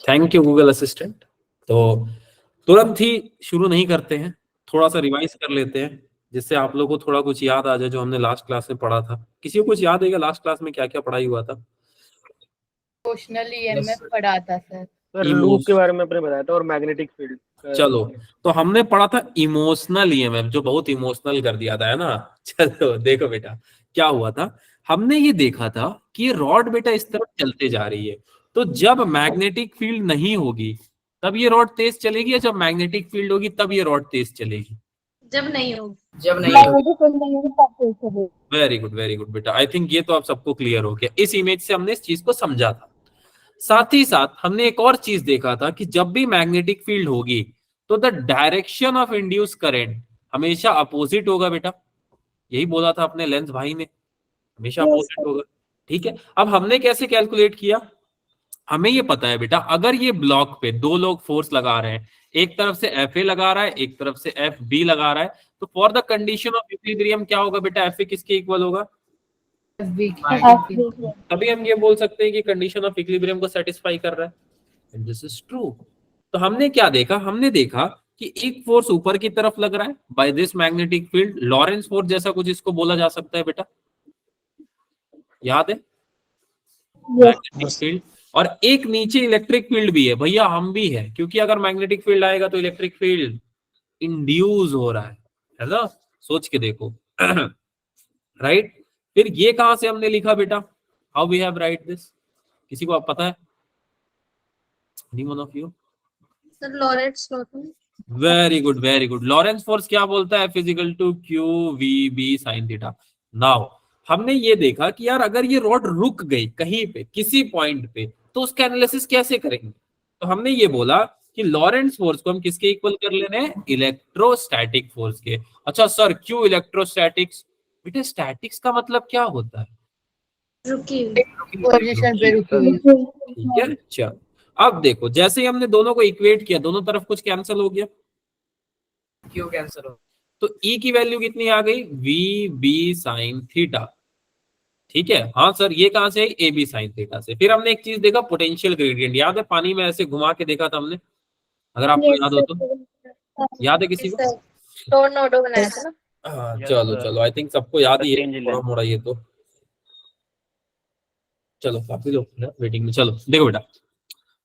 Thank you Google assistant. तो तुरंत ही शुरू नहीं करते हैं, थोड़ा सा रिवाइज कर लेते हैं जिससे आप लोगों को थोड़ा कुछ याद आ जाए जो हमने लास्ट क्लास में पढ़ा था। किसी को कुछ याद है क्या लास्ट क्लास में क्या क्या पढ़ाई हुआ था? इमोशनल ईएमएफ पढ़ा था सर। लूप के बारे में आपने बताया था और मैग्नेटिक फील्ड। चलो, तो हमने पढ़ा था इमोशनल ईएमएफ जो बहुत इमोशनल कर दिया था, है ना। चलो देखो बेटा क्या हुआ था। हमने ये देखा था कि ये रॉड बेटा इस तरफ चलते जा रही है, तो जब मैग्नेटिक फील्ड नहीं होगी तब ये रॉड तेज चलेगी, या जब मैग्नेटिक फील्ड होगी तब ये रॉड तेज चलेगी? जब नहीं होगी। वेरी गुड बेटा, आई थिंक ये तो आप सबको क्लियर हो गया। इस इमेज से हमने इस चीज को समझा था। साथ ही साथ हमने एक और चीज देखा था कि जब भी मैग्नेटिक फील्ड होगी तो the direction of induce current हमेशा अपोजिट होगा बेटा। यही बोला था अपने लेंस भाई ने, हमेशा अपोजिट होगा। ठीक है, अब हमने कैसे कैलकुलेट किया? हमें ये पता है बेटा, अगर ये ब्लॉक पे दो लोग फोर्स लगा रहे हैं, एक तरफ से एफ ए लगा रहा है, एक तरफ से एफ बी लगा रहा है, तो for the condition of equilibrium क्या होगा बेटा? एफ ए किसके इक्वल होगा? तभी हम ये बोल सकते हैं कि कंडीशन ऑफ इक्विलिब्रियम को सेटिस्फाई कर रहा है। This is true. तो हमने क्या देखा? हमने देखा कि एक फोर्स ऊपर की तरफ लग रहा है by this magnetic field, Lorentz force जैसा कुछ इसको बोला जा सकता है बेटा, याद है? Magnetic field. और एक नीचे इलेक्ट्रिक फील्ड भी है भैया, हम भी है, क्योंकि अगर मैग्नेटिक फील्ड आएगा तो इलेक्ट्रिक फील्ड इंड्यूस हो रहा है ना। सोच के देखो। राइट। फिर ये कहां से हमने लिखा बेटा? How we have write this? किसी को पता है? Anyone of you? Sir Lorentz law. Very good. Lorentz force क्या बोलता है? Physical to Q V B sine theta. Now हमने ये देखा कि यार अगर ये रॉड रुक गई कहीं पे किसी पॉइंट पे तो उसका एनालिसिस कैसे करेंगे? तो हमने ये बोला कि लॉरेंस फोर्स को हम किसके इक्वल कर ले रहे हैं? इलेक्ट्रोस्टैटिक फोर्स के। अच्छा सर क्यों इलेक्ट्रोस्टैटिक्स? बेटा स्टैटिक्स का मतलब क्या होता है? रुकी पोजीशन पे रुकी हुई। ठीक है, चलो अब देखो, जैसे ही हमने दोनों को इक्वेट किया दोनों तरफ कुछ कैंसिल हो गया, क्यों कैंसिल हो? तो E की वैल्यू कितनी आ गई? V B sine theta. ठीक है, हाँ सर ये कहां से? ए बी साइन थीटा से। फिर हमने एक चीज देखा, पोटेंशियल ग्रेडियंट, याद है? पानी में ऐसे घुमा के देखा था हमने, अगर आपको याद हो तो। याद है किसी को? टोर्नेडो बनाया था ना। हाँ चलो आई थिंक सबको याद ही है थोड़ा मोड़ा ये तो। चलो काफी लोग वेटिंग में। चलो देखो बेटा,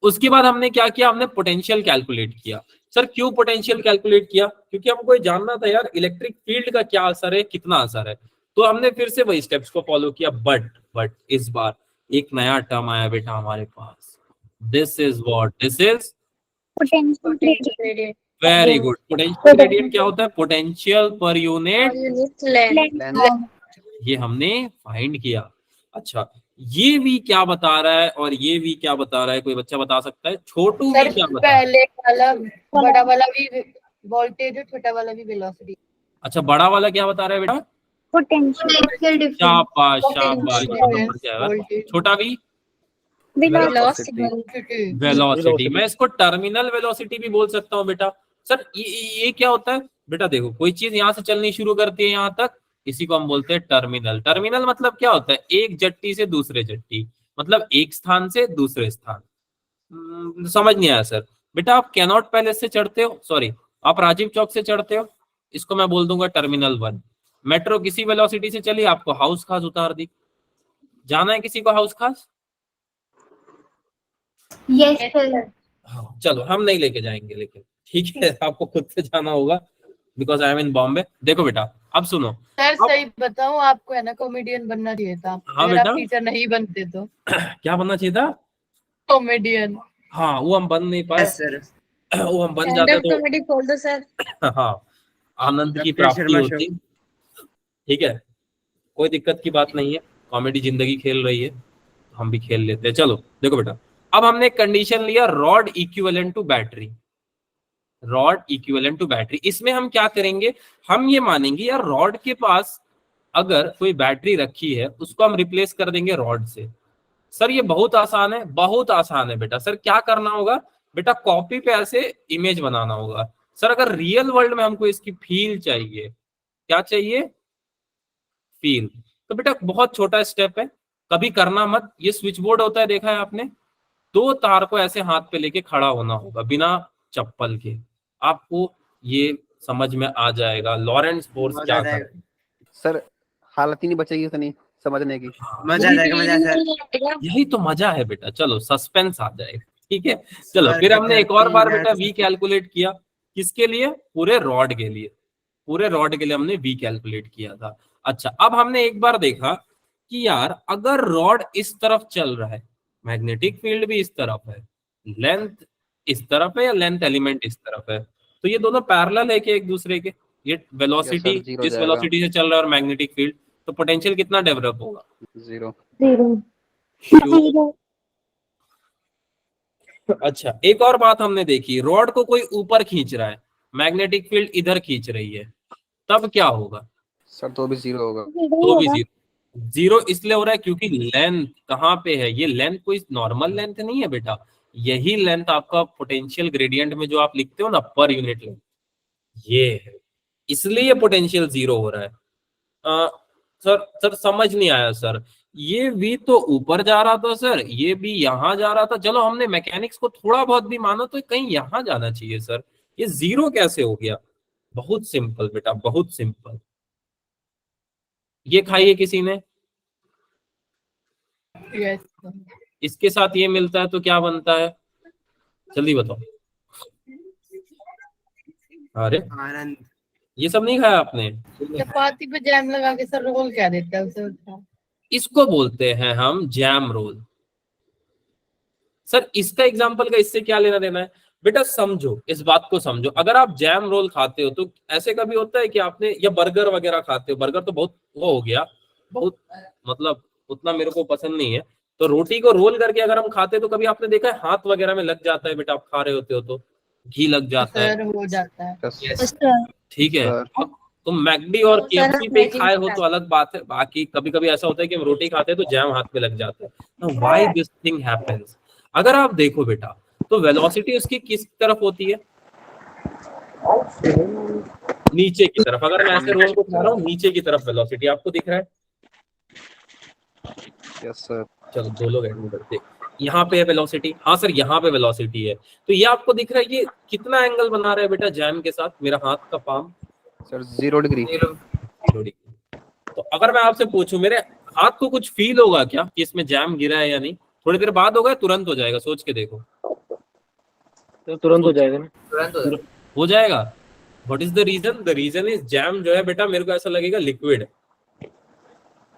उसके बाद हमने क्या किया? हमने पोटेंशियल कैलकुलेट किया। सर क्यों पोटेंशियल कैलकुलेट किया? क्योंकि हमको ये जानना था यार इलेक्ट्रिक फील्ड का क्या असर है, कितना असर है। तो हमने फिर से वही स्टेप्स को फॉलो किया, बट इस बार एक नया टर्म आया बेटा हमारे पास। This is what? This is very good. Potential gradient क्या होता है? Potential per unit length. ये हमने फाइंड किया। अच्छा ये भी क्या बता रहा है और ये भी क्या बता रहा है? कोई बच्चा बता सकता है? छोटू भी क्या बता रहा है? पहले वाला बड़ा वाला भी वोल्टेज है, छोटा वाला भी वेलोसिटी। अच्छा बड़ा वाला क्या बता रहा है बेटा? Potential difference. शाबाश। छोटा भी वेलोसिटी। मैं इसको टर्मिनल वेलोसिटी भी बोल सकता हूँ बेटा। सर ये क्या होता है बेटा? देखो कोई चीज यहाँ से चलनी शुरू करती है यहाँ तक, इसी को हम बोलते हैं टर्मिनल। टर्मिनल मतलब क्या होता है? एक जट्टी से दूसरे जट्टी, मतलब एक स्थान से दूसरे स्थान। समझ नहीं आया सर? बेटा आप कैनॉट पैलेस से चढ़ते हो, सॉरी आप राजीव चौक से चढ़ते हो, इसको मैं बोल दूंगा टर्मिनल 1। मेट्रो किसी वेलोसिटी से चली, आपको हाउस खास उतार दी। जाना है किसी को हाउस खास? Yes sir. हाँ चलो हम नहीं लेके जाएंगे, लेकिन ठीक है आपको खुद से जाना होगा, बिकॉज आई एम इन बॉम्बे। देखो बेटा अब सुनो सर, सही बताऊं आपको है ना, कॉमेडियन बनना चाहिए था। हाँ अगर बेटा। आप टीचर नहीं बनते तो क्या बनना चाहिए था? कॉमेडियन। हाँ वो हम बन नहीं पाए सर, वो हम बन जाते तो कॉमेडी खोल दो सर। हाँ आनंद की प्राप्ति होती। ठीक है, कोई दिक्कत की बात नहीं है, कॉमेडी जिंदगी खेल रही है, हम भी खेल लेते हैं। चलो देखो बेटा, अब हमने कंडीशन लिया rod equivalent to battery. Rod equivalent to battery, इसमें हम क्या करेंगे? हम ये मानेंगे यार रॉड के पास अगर कोई बैटरी रखी है उसको हम रिप्लेस कर देंगे रॉड से। सर ये बहुत आसान है, बहुत आसान है बेटा। सर क्या करना होगा बेटा? कॉपी पे ऐसे इमेज बनाना होगा। सर अगर रियल वर्ल्ड में हमको इसकी फील चाहिए, क्या चाहिए? फील। तो बेटा बहुत छोटा स्टेप है, कभी करना मत। ये स्विच बोर्ड होता है, देखा है आपने, 2 तार को ऐसे हाथ पे लेके खड़ा होना होगा बिना चप्पल के। आपको ये समझ में आ जाएगा लॉरेंट्ज फोर्स मजा क्या आ जाएगा। करता है। सर हालत ही नहीं बचेगी उतनी समझने की। मजा आ जाएगा, मजा सर। यही तो मजा है बेटा, चलो सस्पेंस आ जाएगा। ठीक है, चलो सर फिर का हमने एक घर और पे बार गया बेटा तो वी सब- कैलकुलेट किया। किसके लिए? पूरे रॉड के लिए। पूरे रॉड के लिए हमने वी कैलकुलेट किया था। अच्छा, अब हमने एक बार देखा कि यार अगर रॉड इस तरफ चल रहा है, मैग्नेटिक फील्ड भी इस तरफ है, लेंथ इस तरफ है या लेंथ एलिमेंट इस तरफ है, तो ये दोनों पैरेलल है कि एक दूसरे के? ये वेलोसिटी Yes, sir, zero जिस जाएगा। वेलोसिटी से चल रहा है और मैग्नेटिक फील्ड, तो पोटेंशियल कितना डेवलप होगा? 0। Sure। अच्छा, एक और बात हमने देखी, रॉड को कोई ऊपर खींच रहा है, मैग्नेटिक फील्ड इधर खींच रही है, तब क्या होगा? सर तो भी 0 होगा। तो भी जीरो। जीरो इसलिए हो रहा है क्योंकि लेंथ कहाँ पे है? ये लेंथ कोई नॉर्मल लेंथ नहीं है बेटा, यही लेंथ आपका पोटेंशियल ग्रेडियंट में जो आप लिखते हो ना, पर यूनिट लेंथ, ये है, इसलिए पोटेंशियल 0 हो रहा है। सर समझ नहीं आया सर। ये v तो ऊपर जा रहा था सर, ये भी यहाँ जा रहा था। चलो हमने मैकेनिक्स को थोड़ा बहुत भी माना तो कहीं यहाँ जाना चाहिए सर, ये 0 कैसे हो गया? बहुत सिंपल बेटा, बहुत सिंपल। ये खाइए किसी ने, यस इसके साथ ये मिलता है तो क्या बनता है? जल्दी बताओ। अरे आनंद। ये सब नहीं खाया आपने? चपाती पे जैम लगा के सर रोल क्या देता है उसे बताओ। इसको बोलते हैं हम जैम रोल। सर इसका एग्जांपल का इससे क्या लेना देना है? बेटा समझो, इस बात को समझो, अगर आप जैम रोल खाते हो तो ऐसे कभी होता है कि आपने, या बर्गर वगैरह खाते हो, बर्गर तो बहुत वो हो गया, बहुत मतलब उतना मेरे को पसंद नहीं है, तो रोटी को रोल करके अगर हम खाते हैं तो कभी आपने देखा है हाथ वगैरह में लग जाता है बेटा, आप खा रहे होते हो तो घी लग जाता है। सर हो जाता है। Yes, ठीक है, सर। अब तुम मैकडी और केएफसी पे ही खाए हो तो अलग बात है, बाकी कभी कभी ऐसा होता है कि हम रोटी खाते हैं तो जैम हाथ पे लग जाता है। Why this thing happens? अगर आप देखो बेटा, तो वेलोसिटी उसकी किस तरफ होती है? नीचे की तरफ। अगर मैं ऐसे रोल को खा रहा हूँ, नीचे की तरफ वेलोसिटी आपको दिख रहा है? Yes sir. चलो दो लोग एडमिट करते, यहाँ पे है वेलोसिटी, हाँ सर यहाँ पे वेलोसिटी है, तो ये आपको दिख रहा है ये कितना एंगल बना रहा है बेटा जैम के साथ? मेरा हाथ का पाम सर 0 डिग्री। 0 डिग्री। तो अगर मैं आपसे पूछूं मेरे हाथ को कुछ फील होगा क्या कि इसमें जैम गिरा है या नहीं? थोड़ी देर बाद होगा, तुरंत हो जाएगा? सोच के देखो। तो तुरंत हो जाएगा ना। तुरंत हो जाएगा। What is the reason? The reason is jam जो है बेटा, मेरे को ऐसा लगेगा लिक्विड,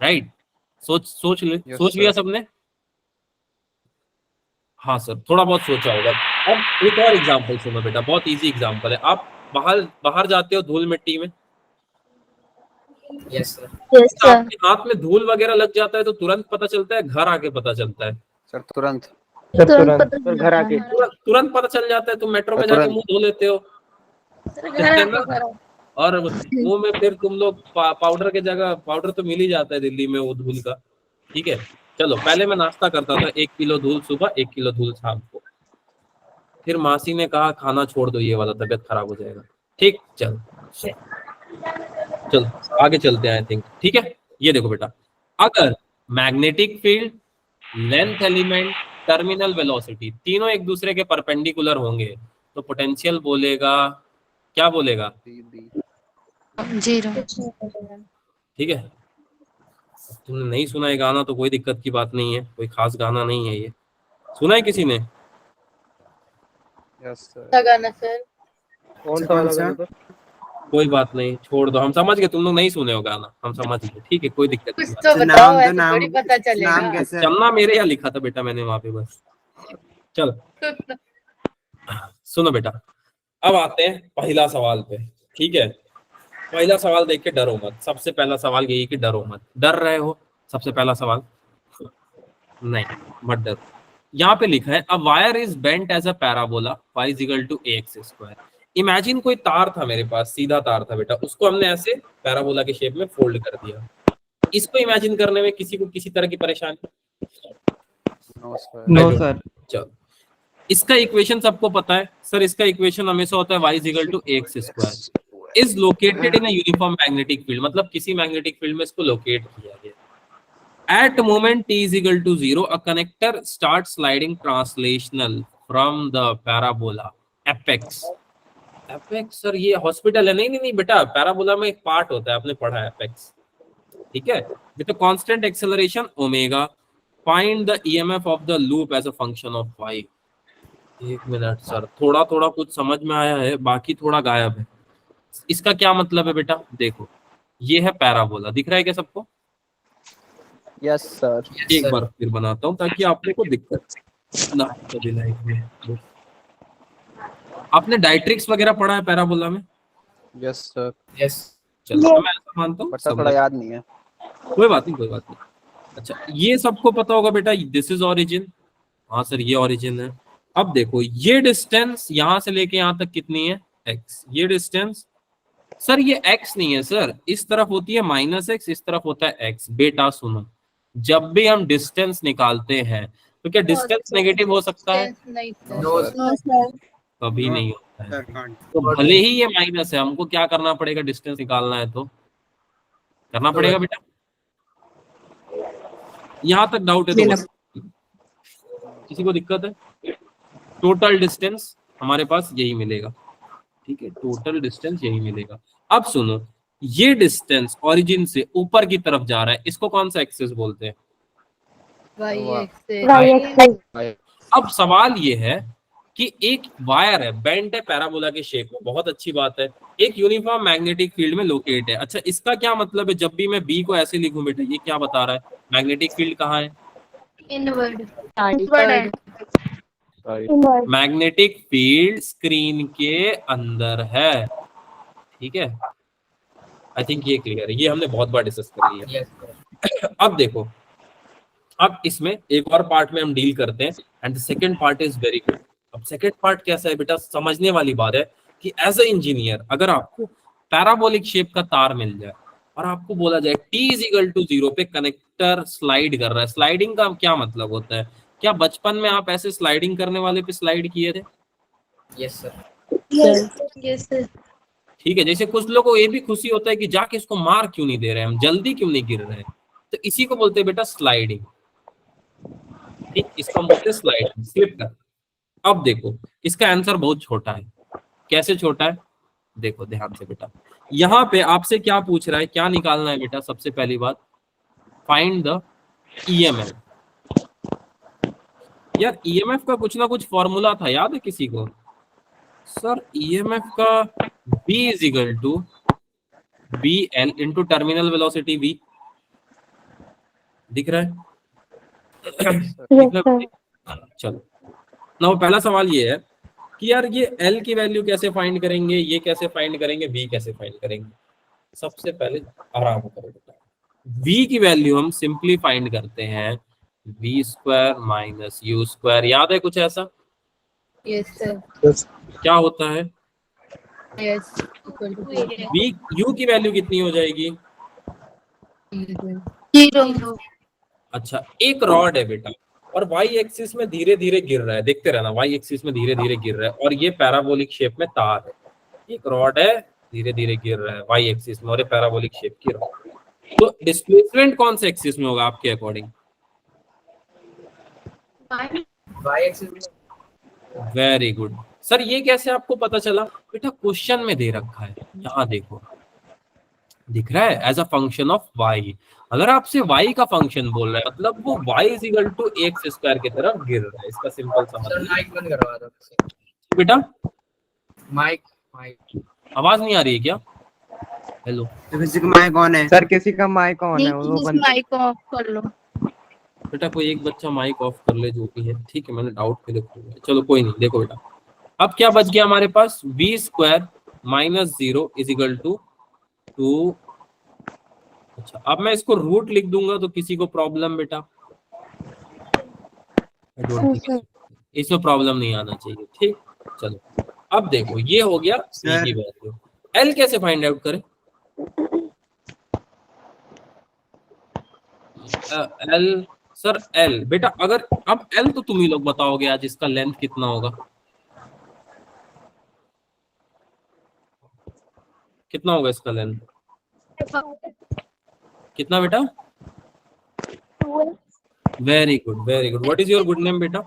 राइट? सोच Yes, सोच लिया sir. सबने? हाँ सर, थोड़ा बहुत सोचा होगा। अब एक और एग्जांपल सुनो बेटा, बहुत इजी एग्जांपल है। आप बाहर जाते हो धूल मिट्टी में, यस सर। आपके हाथ में धूल वगैरह लग जाता है तो तुरंत पता चलता है, घर आके पता चलता है? सर तुरंत। सर घर आके तुरंत पता चल जाता है। तुम मेट्रो में जाके मुंह धो लेते हो, है ना? और मुंह में फिर तुम लोग पाउडर के जगह, पाउडर तो मिल ही जाता है दिल्ली में वो धूल का। ठीक है, चलो पहले मैं नाश्ता करता था, 1 किलो धूल सुबह, 1 किलो धूल शाम को। फिर मासी ने कहा खाना छोड़ दो ये वाला, तबीयत खराब हो जाएगा। ठीक, चलो आगे चलते हैं आई थिंक। ठीक है, ये देखो बेटा, अगर magnetic field, length element, terminal velocity तीनों एक दूसरे के परपेंडिकुलर होंगे तो पोटेंशियल बोलेगा, क्या बोलेगा? 0। ठीक है, तुमने नहीं सुना है गाना तो कोई दिक्कत की बात नहीं है, कोई खास गाना नहीं है ये। सुना है किसी ने? Yes sir. अच्छा गाना सर। कौन सा वाला गाना सर? कोई बात नहीं, छोड़ दो, हम समझ गए तुम लोग नहीं सुने हो गाना, हम समझ गए। ठीक है, कोई दिक्कत कुछ नहीं। तो नाम बताओ, तो ऐसे नाम- थोड़ी पता चलेगा। नाम कैसे? चलना मेरे यहाँ लिखा था बेटा मैंने वहां पे, बस। चलो सुनो बेटा, अब आते हैं पहला सवाल पे। ठीक है, पहला सवाल देख के डरो मत। सबसे पहला सवाल यही कि डरो मत। डर रहे हो? सबसे पहला सवाल नहीं, मत डरो। यहाँ पे लिखा है, a wire is bent as a parabola y is equal to ax square. Imagine कोई तार था मेरे पास, सीधा तार था बेटा, उसको हमने ऐसे पैराबोला के शेप में फोल्ड कर दिया। इसको इमेजिन करने में किसी को किसी तरह की परेशानी? No sir. चलो, इसका इक्वेशन सबको पता है सर। इसका इक्वेशन हमेशा होता है y is equal to ax square is located in a uniform magnetic field, मतलब किसी मैग्नेटिक फील्ड में इसको लोकेट किया गया। At moment t is equal to 0, a connector starts sliding translational from the parabola apex. Apex sir ये hospital है? नहीं नहीं नहीं बेटा, पैराबोला में एक पार्ट होता है, आपने पढ़ा है एपेक्स, ठीक है। With the constant acceleration omega, find the EMF of the loop as a function of Y. एक मिनट सर, थोड़ा थोड़ा कुछ समझ में आया है, बाकी थोड़ा गायब है। इसका क्या मतलब है बेटा? देखो ये है पैराबोला, दिख रहा है क्या सबको? Yes sir. एक बार फिर बनाता हूँ ताकि आप लोग को दिक्कत ना कभी लाइफ में। आपने डायट्रिक्स वगैरह पढ़ा है पैराबोला में? Yes sir. यस चलो मैं ऐसा मानता हूँ, बट सर थोड़ा याद नहीं है। कोई बात नहीं कोई बात नहीं। अच्छा ये सबको पता होगा बेटा, दिस इज ओरिजिन। हाँ सर ये ओरिजिन है। अब देखो ये डिस्टेंस यहाँ से लेके यहाँ तक कितनी है? x। ये डिस्टेंस सर ये x नहीं है सर, इस तरफ होती है -x, इस तरफ होता है x। बेटा सुनो, जब भी हम डिस्टेंस निकालते हैं तो क्या डिस्टेंस नेगेटिव हो सकता है? नहीं नो सर। कभी नहीं होता है। सर कांट तो भले ही ये माइनस है, हमको क्या करना पड़ेगा? डिस्टेंस निकालना है तो करना पड़ेगा बेटा। यहाँ तक डाउट है तो बताओ। किसी को दिक्कत है? टोटल डिस्टेंस हमारे पास यही मिलेगा, ठीक है, टोटल डिस्टेंस यही मिलेगा। अब सुनो, ये डिस्टेंस ओरिजिन से ऊपर की तरफ जा रहा है, इसको कौन सा एक्सिस बोलते हैं? अब सवाल ये है कि एक वायर है, बेंट है पैराबोला के शेप में, बहुत अच्छी बात है, एक यूनिफॉर्म मैग्नेटिक फील्ड में लोकेट है। अच्छा इसका क्या मतलब है? जब भी मैं बी को ऐसे लिखूं बेटा, ये क्या बता रहा है? मैग्नेटिक फील्ड कहाँ है? इनवर्ड। मैग्नेटिक फील्ड स्क्रीन के अंदर है, ठीक है। आई थिंक ये क्लियर है, ये हमने बहुत बार डिस्कस कर लिया। यस अब देखो, अब इसमें एक और पार्ट में हम डील करते हैं, and the second part is very good. अब सेकंड पार्ट कैसा है बेटा? समझने वाली बात है कि एज अ इंजीनियर अगर आपको पैराबोलिक शेप का तार मिल जाए और आपको बोला जाए t इज इक्वल टू 0 पे कनेक्टर स्लाइड कर रहा है, स्लाइडिंग का क्या मतलब होता है? क्या बचपन में आप ऐसे स्लाइडिंग करने वाले पे स्लाइड किए थे? Yes sir yes sir. ठीक है, जैसे कुछ लोगों को ये भी खुशी होता है कि जाके इसको मार क्यों नहीं दे रहे, हम जल्दी क्यों नहीं गिर रहे हैं, तो इसी को बोलते हैं बेटा स्लाइडिंग। ठीक, इसका बोलते हैं स्लाइडिंग, स्लिप कर। अब देखो इसका आंसर बहुत छोटा है। कैसे छोटा है? देखो ध्यान से बेटा, यहाँ पे आपसे क्या पूछ रहा है, क्या निकालना है बेटा? सबसे पहली बात, फाइंड द ईएमएफ। यार ईएमएफ का कुछ ना कुछ फॉर्मूला था, याद है किसी को? सर ईएमएफ का B is equal to BL into terminal velocity V। दिख रहा है? चलो ना, पहला सवाल ये है कि यार ये L की वैल्यू कैसे फाइंड करेंगे, ये कैसे फाइंड करेंगे, V कैसे फाइंड करेंगे? सबसे पहले आराम करो बेटा, V की वैल्यू हम सिंपली फाइंड करते हैं v² माइनस u²। याद है कुछ ऐसा? Yes sir. क्या होता है? Yes equal to V u की वैल्यू कितनी हो जाएगी? 0। अच्छा एक रॉड है बेटा और y एक्सिस में धीरे धीरे गिर रहा है, देखते रहना, y एक्सिस में धीरे धीरे गिर रहा है, और ये पैराबोलिक शेप में तार है। एक रॉड है, धीरे धीरे गिर रहा है y एक्सिस में, और ये पैराबोलिक शेप की रॉड। तो डिस्प्लेसमेंट कौन से एक्सिस में होगा आपके according? Y axis. Very good sir, ये कैसे आपको पता चला? बेटा क्वेश्चन में दे रखा है, यहाँ देखो दिख रहा है, as a function of y। अगर आपसे y का फंक्शन बोल रहा है मतलब वो y is equal to x² की तरफ गिर रहा है, इसका सिंपल सर समझ माइक बंद करवा दो बेटा। माइक माइक आवाज नहीं आ रही है क्या? हेलो किसी का माइक ऑन है सर किसी का माइक ऑन है, वो बंद। माइक ऑफ कर लो। बेटा कोई एक बच्चा माइक ऑफ कर ले, जो भी है ठीक है, मैंने डाउट के लिए खोला, चलो कोई नहीं। देखो बेटा अब क्या बच गया हमारे पास? v² minus 0 is equal to 2। अच्छा अब मैं इसको रूट लिख दूंगा तो किसी को प्रॉब्लम बेटा? I don't think so. इसमें प्रॉब्लम नहीं आना चाहिए, ठीक। चलो अब देखो ये हो गया c की वैल्यू। l कैसे फाइंड आउट करें? l सर l बेटा, अगर अब l तो तुम ही लोग बताओगे आज इसका लेंथ कितना होगा? कितना होगा इसका लेंथ? कितना बेटा? Very good very good. What is your good name बेटा?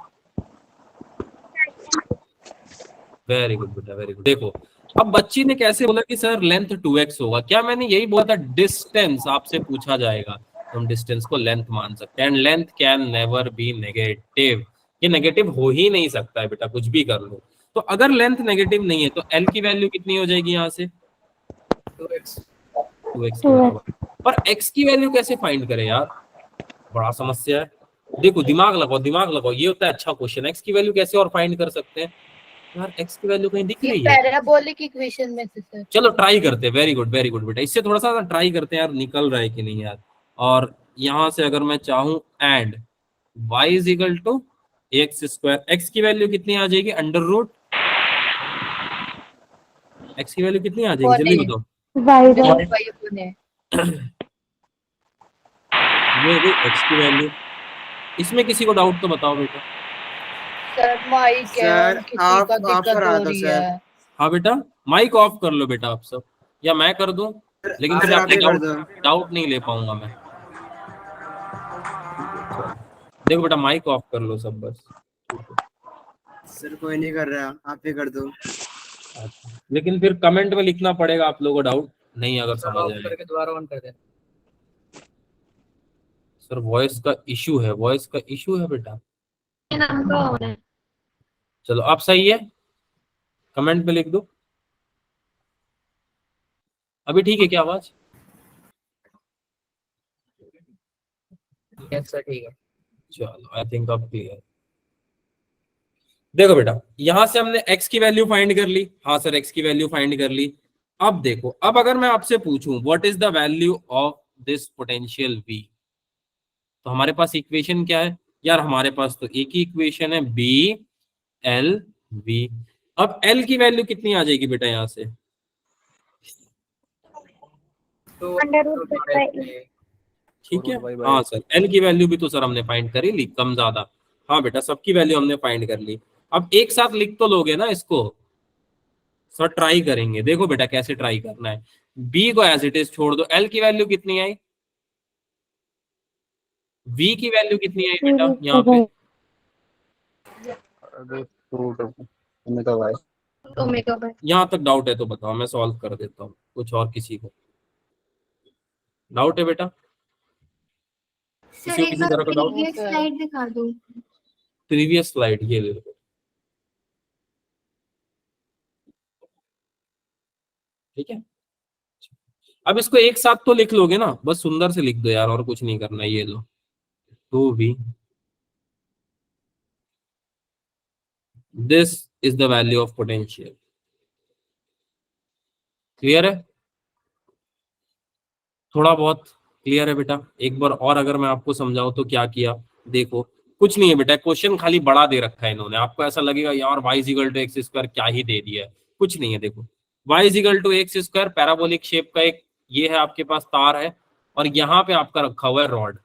वेरी गुड बेटा वेरी गुड। देखो अब बच्ची ने कैसे बोला कि सर लेंथ 2x होगा, क्या मैंने यही बोला था डिस्टेंस आपसे पूछा जाएगा तो हम डिस्टेंस को लेंथ मान सकते हैं। And length can never be negative, ये नेगेटिव हो ही नहीं सकता है बेटा, कुछ भी कर लो। तो अगर लेंथ नेगेटिव नहीं है तो l की वैल्यू कितनी हो जाएगी यहाँ से? 2x 2x के बराबर। पर x की वैल्यू कैसे फाइंड करें यार, बड़ा समस्या है। देखो दिमाग लगाओ दिमाग लगाओ, ये होता है अच्छा क्वेश्चन। x की वैल्यू कैसे और फाइंड कर सकते हैं यार? x की वैल्यू कहीं दिख ये रही है? पैराबोलिक इक्वेशन में से सर। चलो ट्राई करते हैं। वेरी गुड बेटा, इससे थोड़ा सा ट्राई करते हैं यार, निकल रहा है कि नहीं यार। और यहां से अगर मैं चाहूं and y is equal to X square, X की वैल्यू कितनी आ जाएगी? अंडर रूट एक्स की वैल्यू कितनी आ जाएगी जल्दी बताओ। ये हो गई एक्स की वैल्यू। इसमें किसी को डाउट तो बताओ बेटा। सर माइक है सर, और किसी का ऑफ दिक्कत करा हो दो रही सर। है। हाँ बेटा माइक ऑफ कर लो बेटा आप सब, या मैं कर दूं, लेकिन फिर सर, आपके आप ही कर डाउट डाउट नहीं ले पाऊंगा मैं। देखो बेटा माइक ऑफ कर लो सब बस। सर कोई नहीं कर रहा, आप ही कर दो। अच्छा, लेकिन फिर कमेंट में लिखना पड़ेगा आप लोगों को डाउट नहीं अगर समझ ऑफ आए। करके दोबारा ऑन कर देना। सर वॉइस का इशू है, वॉइस का इशू है बेटा। चलो अब सही है, कमेंट में लिख दो। अभी ठीक है क्या आवाज? यस सर ठीक है। चलो आई थिंक अब क्लियर। देखो बेटा यहां से हमने x की वैल्यू फाइंड कर ली। हाँ सर x की वैल्यू फाइंड कर ली। अब देखो, अब अगर मैं आपसे पूछूं what is the value of this potential v, तो हमारे पास इक्वेशन क्या है यार? हमारे पास तो एक ही इक्वेशन है, b l v। अब l की वैल्यू कितनी आ जाएगी बेटा यहाँ से? तो ठीक है हाँ सर, l की वैल्यू भी तो सर हमने फाइंड करी ली, कम ज्यादा। हाँ बेटा सबकी वैल्यू हमने फाइंड कर ली। अब एक साथ लिख तो लोगे ना इसको? सर ट्राई करेंगे, देखो बेटा कैसे ट्राई करना है। b को एज इट इज छोड़ दो, l की वैल्यू कितनी आई? v की वैल्यू कितनी आई बेटा यहाँ पे? यहाँ तक डाउट है तो बताओ, मैं सॉल्व कर देता हूँ। कुछ और किसी को डाउट है बेटा? किसी को किसी तरह का डाउट? स्लाइड दिखा दो। प्रीवियस स्लाइड ये ले लो। ठीक है अब इसको एक साथ तो लिख लोगे ना, बस सुंदर से लिख दो यार, और कुछ नहीं करना। ये लो 2v, this is the value of potential. Clear है? थोड़ा बहुत क्लियर है बेटा? एक बार और अगर मैं आपको समझाऊं तो क्या किया, देखो कुछ नहीं है बेटा, क्वेश्चन खाली बड़ा दे रखा है इन्होंने। आपको ऐसा लगेगा यार y is equal to X square, क्या ही दे दिया है। कुछ नहीं है, देखो y is equal to X square, parabolic shape का एक ये है आपके पास तार है, और यहाँ पे आपका रखा हुआ है रॉड।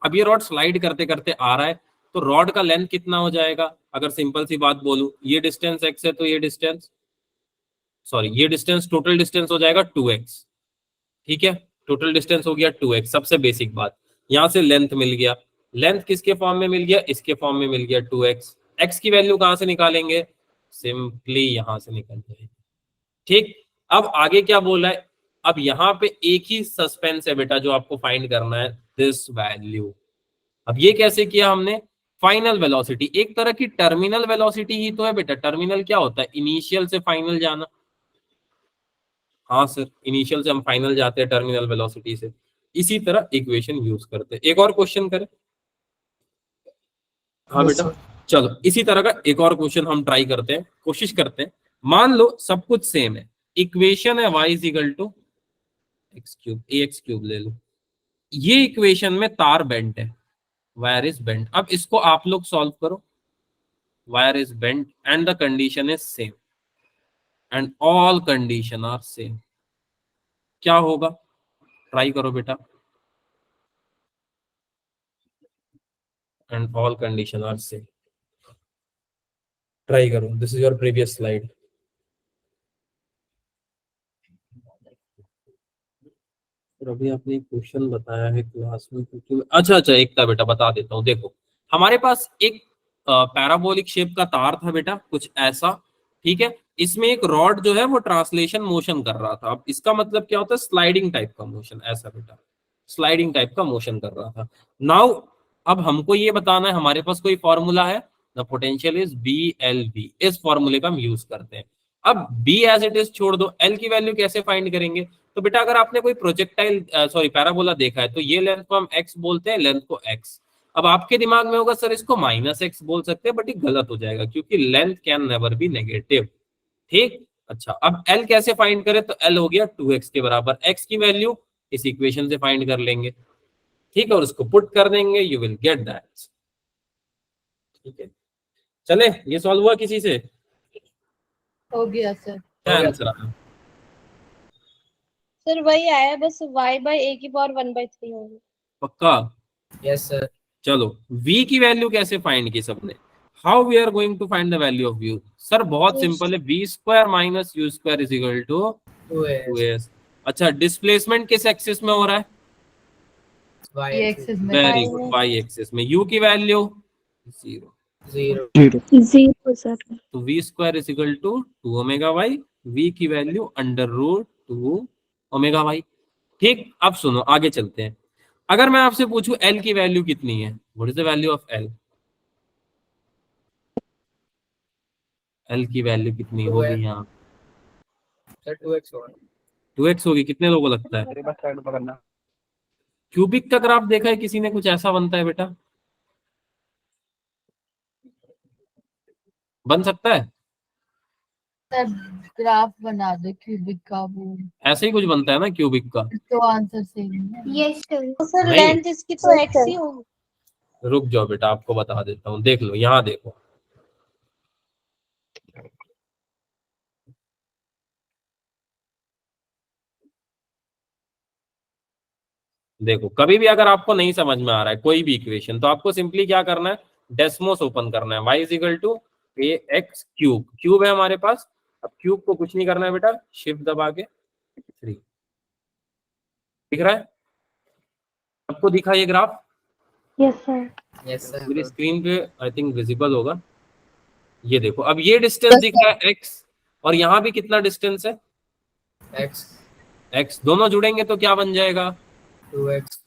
अब ये रॉड स्लाइड करते करते आ रहा है, तो रॉड का लेंथ कितना हो जाएगा? अगर सिंपल सी बात बोलूं, ये डिस्टेंस x है तो ये डिस्टेंस, सॉरी ये डिस्टेंस, टोटल डिस्टेंस हो जाएगा 2x। ठीक है टोटल डिस्टेंस हो गया 2x, सबसे बेसिक बात। यहां से लेंथ मिल गया, लेंथ किसके फॉर्म में मिल गया? इसके फॉर्म में मिल गया 2x। x की वैल्यू कहां से निकालेंगे? सिंपली यहां से निकल जाएगी। ठीक अब आगे क्या बोला है? अब यहाँ पे एक ही सस्पेंस है बेटा जो आपको फाइंड करना है, दिस वैल्यू। अब ये कैसे किया हमने? फाइनल वेलोसिटी, एक तरह की टर्मिनल वेलोसिटी ही तो है बेटा। टर्मिनल क्या होता है? इनिशियल से फाइनल जाना। हाँ सर इनिशियल से हम फाइनल जाते हैं टर्मिनल वेलोसिटी से। इसी तरह इक्वेशन यूज करते हैं। एक और क्वेश्चन करें? हाँ बेटा चलो इसी तरह का एक और क्वेश्चन हम ट्राई करते हैं, कोशिश करते हैं। मान लो सब कुछ सेम है, इक्वेशन है y is equal to X cube, A X cube ले लो। ये इक्वेशन में तार बेंट है, वायर इज बेंट। अब इसको आप लोग सॉल्व करो। Wire is bent and the condition is same, and all condition are same. क्या होगा? ट्राई करो बेटा। And all condition are same, try करो। This is your previous slide. और अभी आपने एक क्वेश्चन बताया है क्लास में, क्योंकि अच्छा एक था बेटा, बता देता हूँ। देखो हमारे पास एक पैराबोलिक शेप का तार था बेटा, कुछ ऐसा, ठीक है। इसमें एक रॉड जो है वो ट्रांसलेशन मोशन कर रहा था। अब इसका मतलब क्या होता है, स्लाइडिंग टाइप का मोशन, ऐसा बेटा, स्लाइडिंग टाइप का मोशन कर रहा था। नाउ अब हमको ये बताना है, हमारे पास कोई फॉर्मूला है, द पोटेंशियल इज BLV, इस फॉर्मूले का हम यूज करते हैं। अब B एज इट इज छोड़ दो, L की वैल्यू कैसे फाइंड करेंगे? तो बेटा अगर आपने कोई प्रोजेक्टाइल सॉरी पैराबोला देखा है, तो ये लेंथ को हम x बोलते हैं, लेंथ को x। अब आपके दिमाग में होगा सर इसको -x बोल सकते हैं, बट ये गलत हो जाएगा क्योंकि length can never be negative, ठीक। अच्छा अब L कैसे फाइंड करें? तो L हो गया 2x के बराबर, x की वैल्यू इस इक्वेशन से फाइंड कर लेंगे, ठीक है, और उसको पुट कर देंगे, यू विल गेट दैट, ठीक है। चले, ये सॉल्व हुआ किसी से? हो गया सर। क्या आंसर आया? सर वही आया, बस y/a⁴ 1/3 होगी। पक्का? Yes sir. चलो v की वैल्यू कैसे फाइंड की सबने? How we are going to find the value of v? Sir बहुत सिंपल है, v² - u² is equal to 2s। अच्छा डिस्प्लेसमेंट किस एक्सिस में हो रहा है? ये एक्सिस में वेरी गुड, y एक्सिस में। u की वैल्यू 0, 0 सर। तो v² is equal to 2ω/y, v की वैल्यू √2ω/y, ठीक। अब सुनो आगे चलते हैं। अगर मैं आपसे पूछूं L की वैल्यू कितनी है, what is the value of L? L की वैल्यू कितनी होगी यहाँ? सर 2x होगा। 2x होगी। कितने लोगों को लगता है? मेरे पास साइड पकड़ना। क्यूबिक का ग्राफ देखा है किसी ने? कुछ ऐसा बनता है बेटा, बन सकता है? सर ग्राफ बना दो क्यूबिक का, वो ऐसे ही कुछ बनता है ना क्यूबिक का? तो आंसर सही है। Yes sir. तो सर नहीं। लेंथ इसकी तो x ही होगी। रुक जाओ बेटा, आपको बता देता हूँ, देख लो यहाँ देखो। देखो कभी भी अगर आपको नहीं समझ में आ रहा है कोई भी इक्वेशन, तो आपको सिंपली क्या करना है, डेस्मोस ओपन करना है, y is equal to ax⁵, cube है हमारे पास। अब क्यूब को कुछ नहीं करना है बेटा, शिफ्ट दबा के 3, दिख रहा है आपको? दिखा ये graph? Yes sir. Yes sir. मेरी स्क्रीन पे आई थिंक विजिबल होगा। ये देखो, अब ये डिस्टेंस दिख रहा है x, और यहाँ भी कितना डिस्टेंस है? x दोनों जुड़ेंगे तो क्या बन जाएगा? 2x।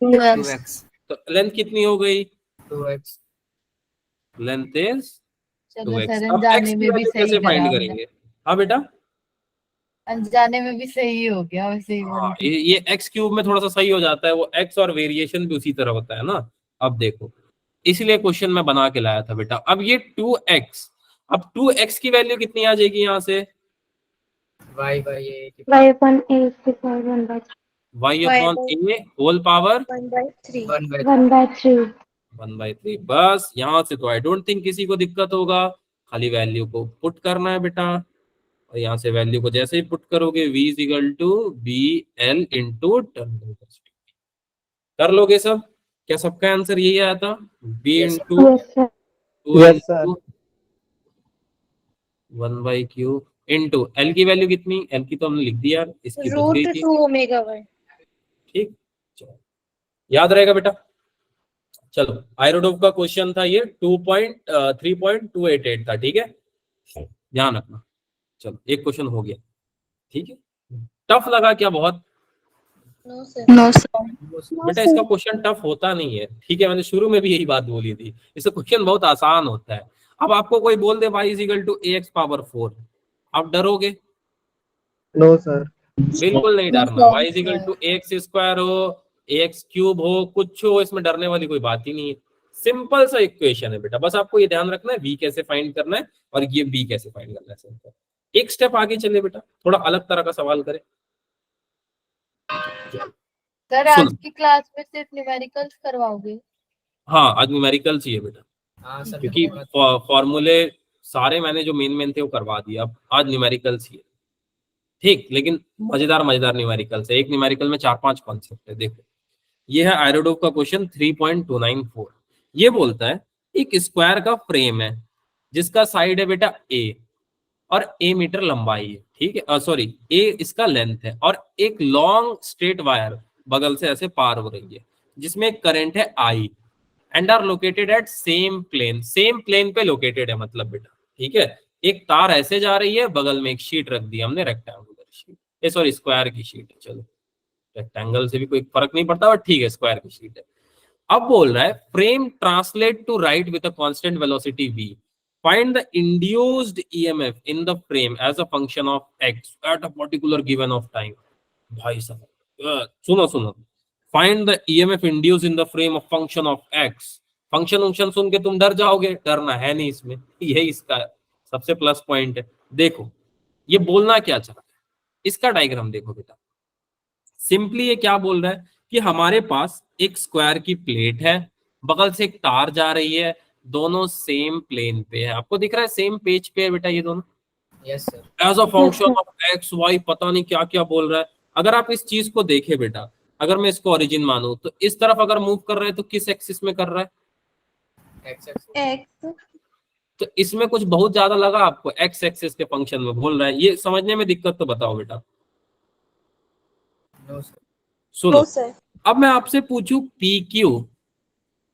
2x। तो लेंथ कितनी हो गई? 2x। लेंथ इज चलो 2x। सर अब अनजाने x की में भी वैल्यू सही कैसे करा फाइंड हमने। करेंगे? हाँ बेटा, अनजाने में भी सही हो गया, वैसे ही हाँ, बोल रही थी। ये x क्यूब में थोड़ा सा सही हो जाता है, वो x और वेरिएशन भी उसी तरह होता है ना। अब देखो, इसलिए क्वेश्चन में बना के लाया था बेटा। अब ये 2x, अब 2x की वैल्यू कितनी आ जाएगी यहाँ से? y/a y/a whole power 1/3। 1/3। बस यहाँ से तो आई डोंट थिंक किसी को दिक्कत होगा, खाली वैल्यू को पुट करना है बेटा, और यहाँ से वैल्यू को जैसे ही पुट करोगे v is equal to BL into turn, कर लोगे सब? क्या सबका आंसर यही आया था? b into 2 into 1/3 into L की वैल्यू कितनी? L की तो हमने लिख दिया, इसकी बच गई थी, √2ω/y। ठीक। चलो याद रहेगा बेटा। चलो आयरोडोव का क्वेश्चन था ये, 3.288 था, ठीक है, ध्यान रखना। चलो एक क्वेश्चन हो गया, ठीक है। टफ लगा क्या बहुत? No sir. बेटा इसका क्वेश्चन टफ होता नहीं है, ठीक है, मैंने शुरू में भी यही बात बोली थी, इसका क्वेश्चन बहुत आसान होता है। अब आपको कोई बोल दे y is equal to ax⁴, आप डरोगे? No sir. बिल्कुल नहीं डरना। y is equal to ax² हो, ax³ हो, कुछ हो, इसमें डरने वाली कोई बात ही नहीं है। सिंपल सा इक्वेशन है बेटा, बस आपको ये ध्यान रखना है v कैसे फाइंड करना है और ये b कैसे फाइंड करना है। सिंपल। एक स्टेप आगे चले बेटा, थोड़ा अलग तरह का सवाल करें। सर आज की क्लास में सिर्फ न्यूमेरिकल्स करवाओगे? हाँ आज न्यूमेरिकल चाहिए बेटा, हाँ सर। क्योंकि फॉर्मूले सारे मैंने जो मेन थे वो करवा दिए, अब आज न्यूमेरिकल चाहिए, ठीक। लेकिन मजेदार मजेदार न्यूमेरिकल है, एक न्यूमेरिकल में 4-5 कॉन्सेप्ट है। देखो ये है आयरोडोव का क्वेश्चन 3.294। ये बोलता है एक स्क्वायर का फ्रेम है जिसका साइड है बेटा a, और a मीटर लंबाई है, ठीक है, सॉरी a इसका लेंथ है, और एक लॉन्ग स्ट्रेट वायर बगल से ऐसे पार हो रही है जिसमें करंट है I and are located at same plane पे लोकेटेड है, मतलब बेटा, ठीक है। एक तार ऐसे जा रही है, बगल में एक शीट रख दी हमने, रेक्टेंगुलर शीट, सॉरी स्क्वायर की शीट है, चलो रेक्टेंगल से भी कोई फर्क नहीं पड़ता, बट ठीक है स्क्वायर की शीट है। अब बोल रहा है frame translate to right with a constant velocity v, find the induced EMF in the frame as a function of x at a particular given of time. भाई साहब सुनो सुनो, find the EMF induced in the frame of function of x। Function सुन के तुम डर जाओगे, डरना है नहीं इसमें, यही इसका सबसे प्लस पॉइंट है। देखो ये बोलना क्या चाहता है, इसका डायग्राम देखो बेटा। सिंपली ये क्या बोल रहा है कि हमारे पास एक स्क्वायर की प्लेट है, बगल से एक तार जा रही है, दोनों सेम प्लेन पे है, आपको दिख रहा है सेम पेज पे है बेटा ये दोनों, Yes, sir. As a function of X Y, पता नहीं क्या क्या बोल रहा है। अगर आप इस चीज को देखें बेटा, अगर मैं इसको ओरिजिन मानूं तो इस तरफ अगर मूव कर रहे हैं तो किस एक्सिस में कर रहा है, X. X. तो इसमें कुछ बहुत ज्यादा लगा आपको, एक्स एक्सिस के फंक्शन में बोल रहा है, ये समझने में दिक्कत तो बताओ बेटा। No, sir. सुनो No, sir. अब मैं आपसे पूछूं पी क्यू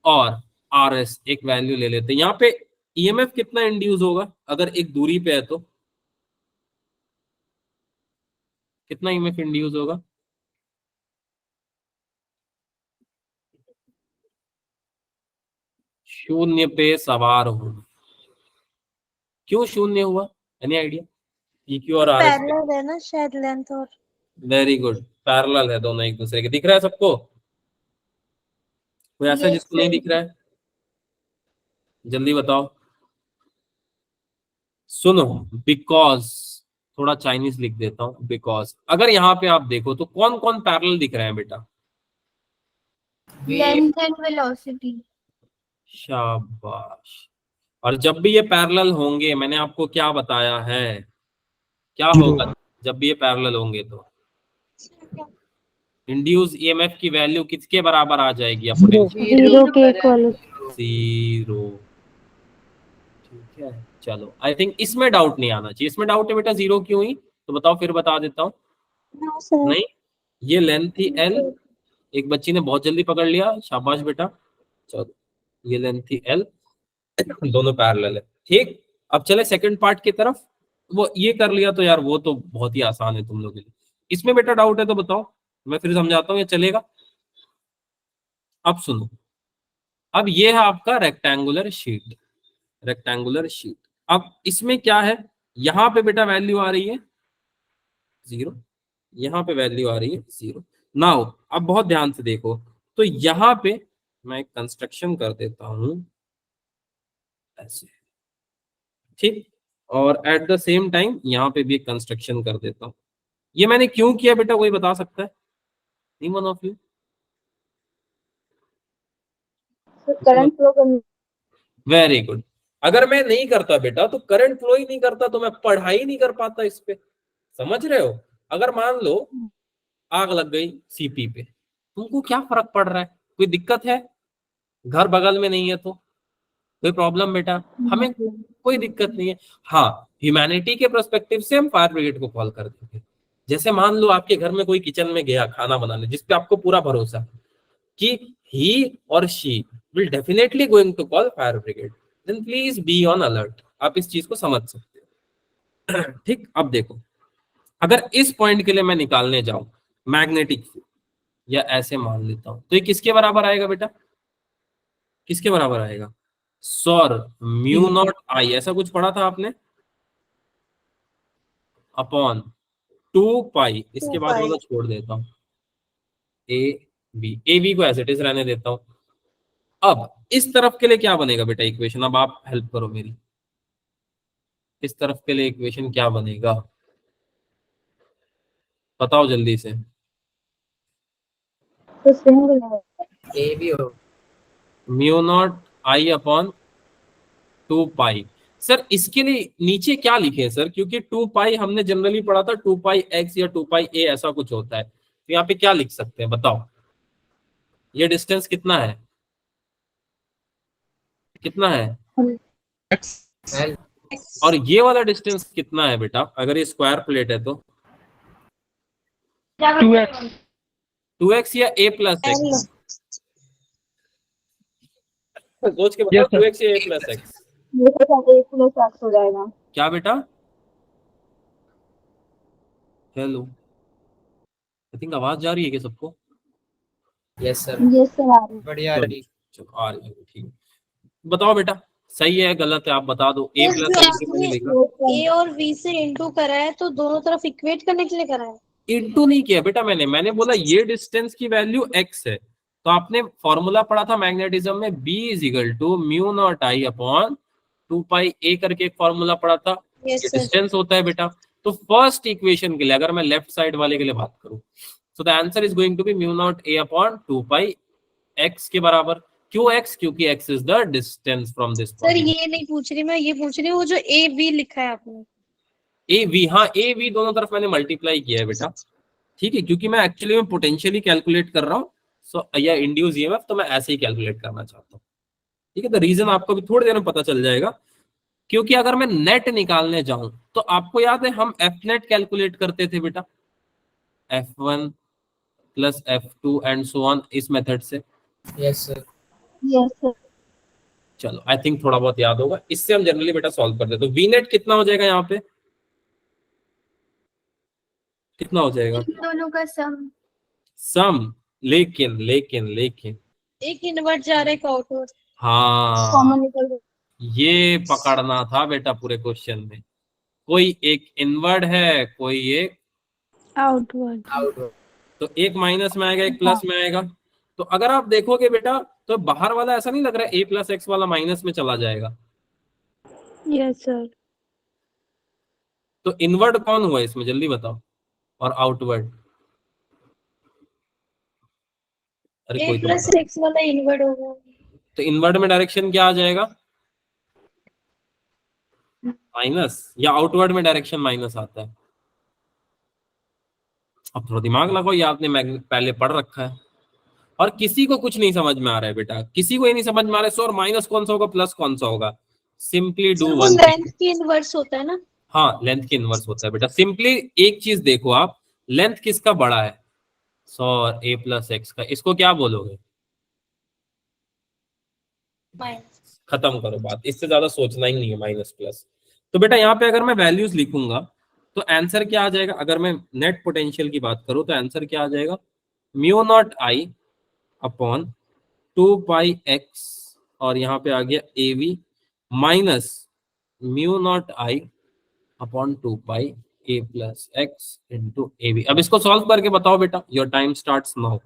और आर एस, एक वैल्यू ले लेते हैं। यहाँ पे ईएमएफ कितना इंड्यूस होगा अगर एक दूरी पे है तो, कितना ईएमएफ इंड्यूस होगा? शून्य पे सवार हो, क्यों शून्य हुआ, एनी आइडिया? पी क्यू और आर एस पैरेलल है ना शायद लेंथ और वेरी गुड, पैरेलल है दोनों एक दूसरे के। दिख रहा है सबको? कोई ऐसा Yes, जिसको नहीं sir. दिख रहा है? जल्दी बताओ। सुनो, बिकॉज, थोड़ा चाइनीज लिख देता हूं, बिकॉज अगर यहाँ पे आप देखो तो कौन कौन पैरेलल दिख रहे हैं बेटा? V. Length and velocity. शाबाश। और जब भी ये पैरेलल होंगे, मैंने आपको क्या बताया है, क्या होगा जब भी ये पैरेलल होंगे तो इंड्यूस ईएमएफ की वैल्यू किसके बराबर आ जाएगी? जीरो के इक्वल। जीरो। ठीक है, चलो आई थिंक इसमें डाउट नहीं आना चाहिए। इसमें डाउट है बेटा जीरो क्यों ही, तो बताओ फिर बता देता हूँ। No, sir. नहीं, ये लेंथ थी एल, एक बच्ची ने बहुत जल्दी पकड़ लिया, शाबाश बेटा। चलो ये लेंथ थी एल, दोनों पैरेलल है, ठीक। अब चले सेकंड पार्ट की तरफ। वो ये कर लिया तो यार वो तो बहुत ही आसान है तुम लोगों के लिए। इसमें बेटा डाउट है तो बताओ, मैं फिर समझाता हूँ, ये चलेगा? अब सुनो, अब ये है आपका रेक्टेंगुलर शीट, रेक्टेंगुलर शीट। अब इसमें क्या है, यहाँ पे बेटा वैल्यू आ रही है जीरो, यहाँ पे वैल्यू आ रही है जीरो। नाउ अब बहुत ध्यान से देखो, तो यहाँ पे मैं कंस्ट्रक्शन कर देता हूं ऐसे, ठीक, और एट द सेम टाइम यहाँ पे भी एक कंस्ट्रक्शन कर देता हूं। ये मैंने क्यों किया बेटा, कोई बता सकता है? नहीं, one of you? Current flow करना। Very good. अगर मैं नहीं करता बेटा तो करंट फ्लो ही नहीं करता, तो मैं पढ़ाई नहीं कर पाता इस पे, समझ रहे हो? अगर मान लो आग लग गई सीपी पे, तुमको क्या फर्क पड़ रहा है? कोई दिक्कत है? घर बगल में नहीं है तो कोई प्रॉब्लम बेटा? हमें कोई दिक्कत नहीं है। हाँ, ह्यूमैनिटी के पर्सपेक्टिव से हम फायर ब्रिगेड को कॉल कर देंगे। जैसे मान लो आपके घर में कोई किचन में गया खाना बनाने, जिसपे आपको पूरा भरोसा है कि ही और she will definitely going to call fire brigade, then please be on alert. आप इस चीज को समझ सकते हो, ठीक। अब देखो, अगर इस पॉइंट के लिए मैं निकालने जाऊं मैग्नेटिक फील्ड, या ऐसे मान लेता हूं, तो ये किसके बराबर आएगा बेटा? किसके बराबर आएगा? सौर म्यू नॉट आई, ऐसा कुछ पढ़ा था आपने, अपॉन 2 पाई, इसके बाद वाला छोड़ देता हूं, ए वी को एज इट इज रहने देता हूं। अब इस तरफ के लिए क्या बनेगा बेटा इक्वेशन? अब आप हेल्प करो मेरी, इस तरफ के लिए इक्वेशन क्या बनेगा बताओ जल्दी से। तो सिंगल A भी हो। Mu naught I upon 2 pi. Sir इसके लिए नीचे क्या लिखे सर? क्योंकि 2 पाई हमने जनरली पढ़ा था 2 पाई एक्स या 2 पाई ए, ऐसा कुछ होता है, तो यहाँ पे क्या लिख सकते हैं बताओ? ये डिस्टेंस कितना है, कितना है? L. और ये वाला डिस्टेंस कितना है बेटा? अगर ये स्क्वायर प्लेट है तो 2x 2x या a प्लस L एक्स? सोच के बताओ, Yes, sir. 2x या a प्लस एक्स? ये तो 1 प्लस x हो जाएगा। क्या बेटा? हेलो, आई थिंक आवाज जा रही है क्या सबको? Yes sir. ये सर आ रही बढ़िया आ रही। चलो आ रही है, ठीक है। बताओ बेटा, सही है गलत है आप बता दो। a है। प्लस जो एक्स कितने आपने लिखा? a और v से इंटू करा है तो दोनों तरफ इक्वेट करने के लिए करा है। इंटू नहीं किया बेटा, मैंने बोला ये डिस्टेंस की वैल्यू x है, तो आपने फॉर्मूला पढ़ा था मैग्नेटिज्म में, b is equal to mu not I upon 2 pi a करके एक फॉर्मूला पढ़ा था। यस ये सर। डिस्टेंस होता है बेटा। तो फर्स्ट इक्वेशन के लिए अगर मैं लेफ्ट साइड वाले के लिए बात करूं, so the answer is going to be mu not a upon 2 pi x के बराबर। क्यों x? क्योंकि x is the distance from this sir ये नहीं पूछ रही मैं, ये पूछ रही हूँ वो जो a v लिखा है आपने। ए वी, हाँ ए वी दोनों तरफ मैंने मल्टीप्लाई किया है बेटा, ठीक है, क्योंकि मैं एक्चुअली में पोटेंशियली कैलकुलेट कर रहा हूँ, सो या इंड्यूस ईएमएफ, तो मैं ऐसे ही कैलकुलेट करना चाहता हूँ, ठीक है। तो रीजन आपको भी थोड़ी देर में पता चल जाएगा, क्योंकि अगर मैं नेट निकालने जाऊं तो आपको याद है हम एफ नेट कैलकुलेट करते थे बेटा, F1 plus F2 and so on, इस मेथड से। Yes sir. Yes sir. चलो आई थिंक थोड़ा बहुत याद होगा, इससे हम जनरली बेटा सॉल्व करते हैं। तो वी नेट कितना हो जाएगा यहाँ पे? कितना हो जाएगा? दोनों का सम। सम। लेकिन लेकिन लेकिन एक इनवर्ट जा रहा है, एक आउटवर्ड। हाँ, कॉमन निकल गया। ये पकड़ना था बेटा पूरे क्वेश्चन में। कोई एक इनवर्ड है, कोई एक, आउटवर्ड। आउट। तो एक माइनस में आएगा, एक प्लस में आएगा। तो अगर आप देखोगे बेटा, तो बाहर वाला ऐसा नहीं लग रहा है a प्लस एक्स वाला माइनस में चला जाएगा। Yes sir. तो इनवर्ड कौन हुआ इसमें जल्दी बताओ, और आउटवर्ड? अरे a कोई तो प्लस बता। एक्स वाला इनवर्ट होगा। तो इनवर्ड में डायरेक्शन क्या आ जाएगा? माइनस। या आउटवर्ड में डायरेक्शन माइनस आता है? अब थोड़ा दिमाग लगाओ, ये आपने पहले पढ़ रखा है। और किसी को कुछ नहीं समझ में आ रहा है बेटा, किसी को ये नहीं समझ में आ रहा है सो और माइनस कौन सा होगा, प्लस कौन सा होगा। सिंपली डू सर वो वन लेंथ थिंग। की इनवर्स होता है ना। हाँ, लेंथ की इनवर्स होता है बेटा। सिंपली एक चीज देखो आप, लेंथ किसका बड़ा है? सो और a प्लस एक्स का, इसको क्या बोलोगे? माइनस। खत्म करो बात, इससे ज्यादा सोचना ही नहीं है, माइनस प्लस। तो बेटा यहाँ पे अगर मैं वैल्यूज लिखूंगा तो आंसर क्या आ जाएगा? अगर मैं नेट पोटेंशियल की बात करूं तो आंसर क्या आ जाएगा? Mu naught I upon 2 pi x, और यहाँ पे आ गया A V, minus mu naught I upon 2 pi A plus x into A V. अब इसको सॉल्व करके बताओ बेटा, your time starts now.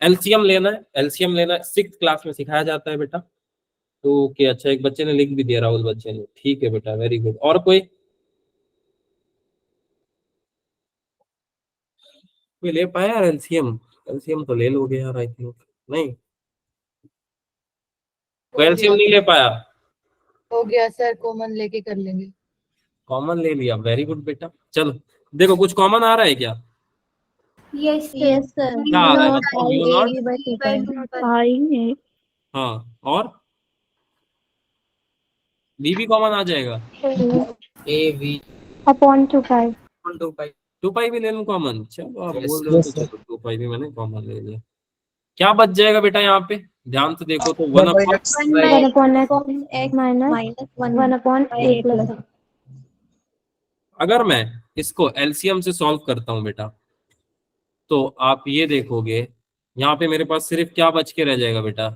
LCM लेना है, एलसीएम लेना है, 6th क्लास में सिखाया जाता है बेटा। तो ओके, अच्छा एक बच्चे ने लिख भी दिया, राहुल बच्चे ने, ठीक है बेटा, वेरी गुड। और कोई ले पाया यार एलसीएम? एलसीएम तो ले लोगे यार आई थिंक, नहीं कोई एलसीएम नहीं ले पाया? हो गया सर, कॉमन लेके कर लेंगे। कॉमन ले लिया, वेरी गुड बेटा। चलो देखो, कुछ कॉमन आ रहा है क्या? Yes yes sir. क्या आ रहा है? I mu a naught, V by 2 I है। हाँ, और बी भी कॉमन आ जाएगा। ए वी अपॉन 2 पाई। 2 पाई। 2 पाई भी ले लूं कॉमन? चलो आप यस बोल रहे हो तो सर। चलो, 2 पाई भी मैंने कॉमन ले लिया। क्या बच जाएगा बेटा यहाँ पे? ध्यान से देखो तो 1 one by upon, x. 1 upon x minus 1 upon A plus. अगर मैं इसको एलसीएम से सॉल्व करता हूँ बेटा, तो आप ये देखोगे यहाँ पे मेरे पास सिर्फ क्या बच के रह जाएगा बेटा?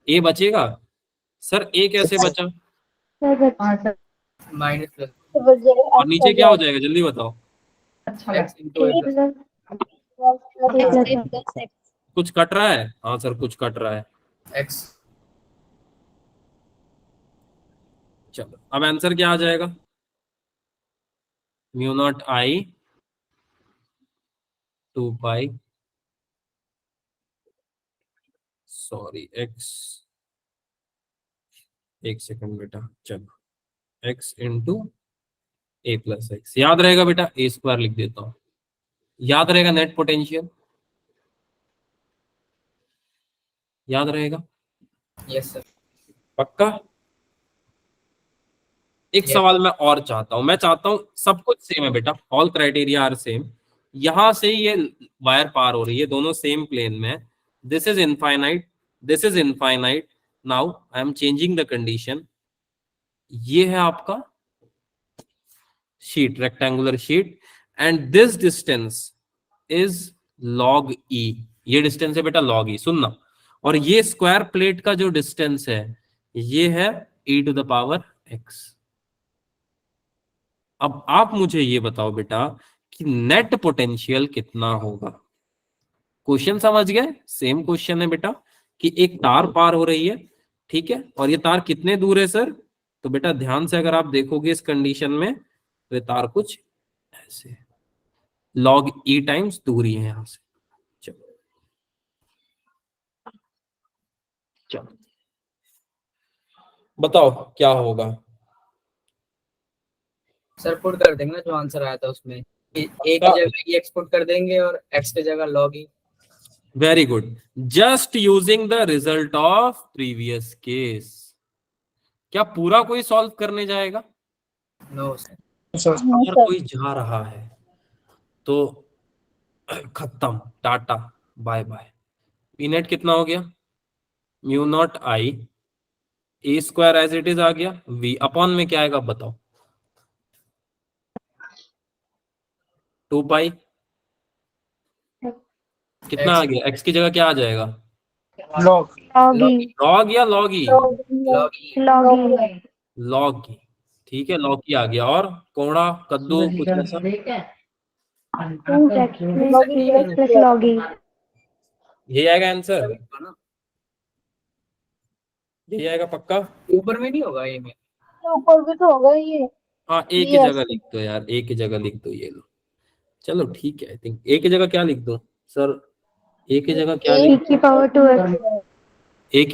ए बचेगा। सर ए कैसे बचा? माइनस प्लस और नीचे क्या हो जाएगा जल्दी बताओ? एक्स इंटू ए प्लस कुछ कट रहा है? हाँ सर कुछ कट रहा है। एक्स। चलो अब आंसर क्या आ जाएगा? Mu not I 2 pi, sorry x, एक सेकंड बेटा, चलो एक्स इंटू ए प्लस एक्स। याद रहेगा बेटा, ए स्क्वायर लिख देता हूँ, याद रहेगा नेट पोटेंशियल, याद रहेगा यस सर। पक्का? एक Yes. सवाल मैं और चाहता हूं, मैं चाहता हूं सब कुछ सेम है बेटा, ऑल क्राइटेरिया आर सेम। यहां से ये वायर पार हो रही है, दोनों सेम प्लेन में। This is infinite, this is infinite. Now I am changing the condition. ये है आपका sheet, rectangular sheet, and this distance is log e। ये डिस्टेंस है बेटा log e, सुनना। और ये स्क्वायर प्लेट का जो डिस्टेंस है ये है e⁻x। अब आप मुझे ये बताओ बेटा कि नेट पोटेंशियल कितना होगा। क्वेश्चन समझ गए? सेम क्वेश्चन है बेटा कि एक तार पार हो रही है, ठीक है, और ये तार कितने दूर है सर? तो बेटा ध्यान से अगर आप देखोगे इस कंडीशन में तो ये तार कुछ ऐसे log e टाइम्स दूरी है यहां से। चलो चलो बताओ क्या होगा। सर पुट कर देंगे ना जो आंसर आया था उसमें, ए की जगह एक्स पुट कर देंगे और एक्स की जगह log e। Very good, just using the result of previous case. क्या पूरा कोई सॉल्व करने जाएगा? No sir. अगर कोई जा रहा है तो खत्म, ta-ta bye bye. P net कितना हो गया? Mu not I a square as it is आ गया, वी अपॉन में क्या आएगा बताओ? 2 पाई। कितना आ गया? एक्स की जगह क्या आ जाएगा? log लॉग या लॉगी? e लॉग की, ठीक है, लॉग की आ गया। और कोड़ा कद्दू कुछ ऐसा? log e यही आएगा आंसर, यही आएगा पक्का? ऊपर में नहीं होगा ये में। ऊपर भी तो होगा ये। हाँ ए की जगह लिख दो यार, ए की जगह लिख दो, ये लो। चलो ठीक है, आई थिंक ए की जगह क्या लिख दो सर? ए की जगह क्या लिख? e की पावर 2x ए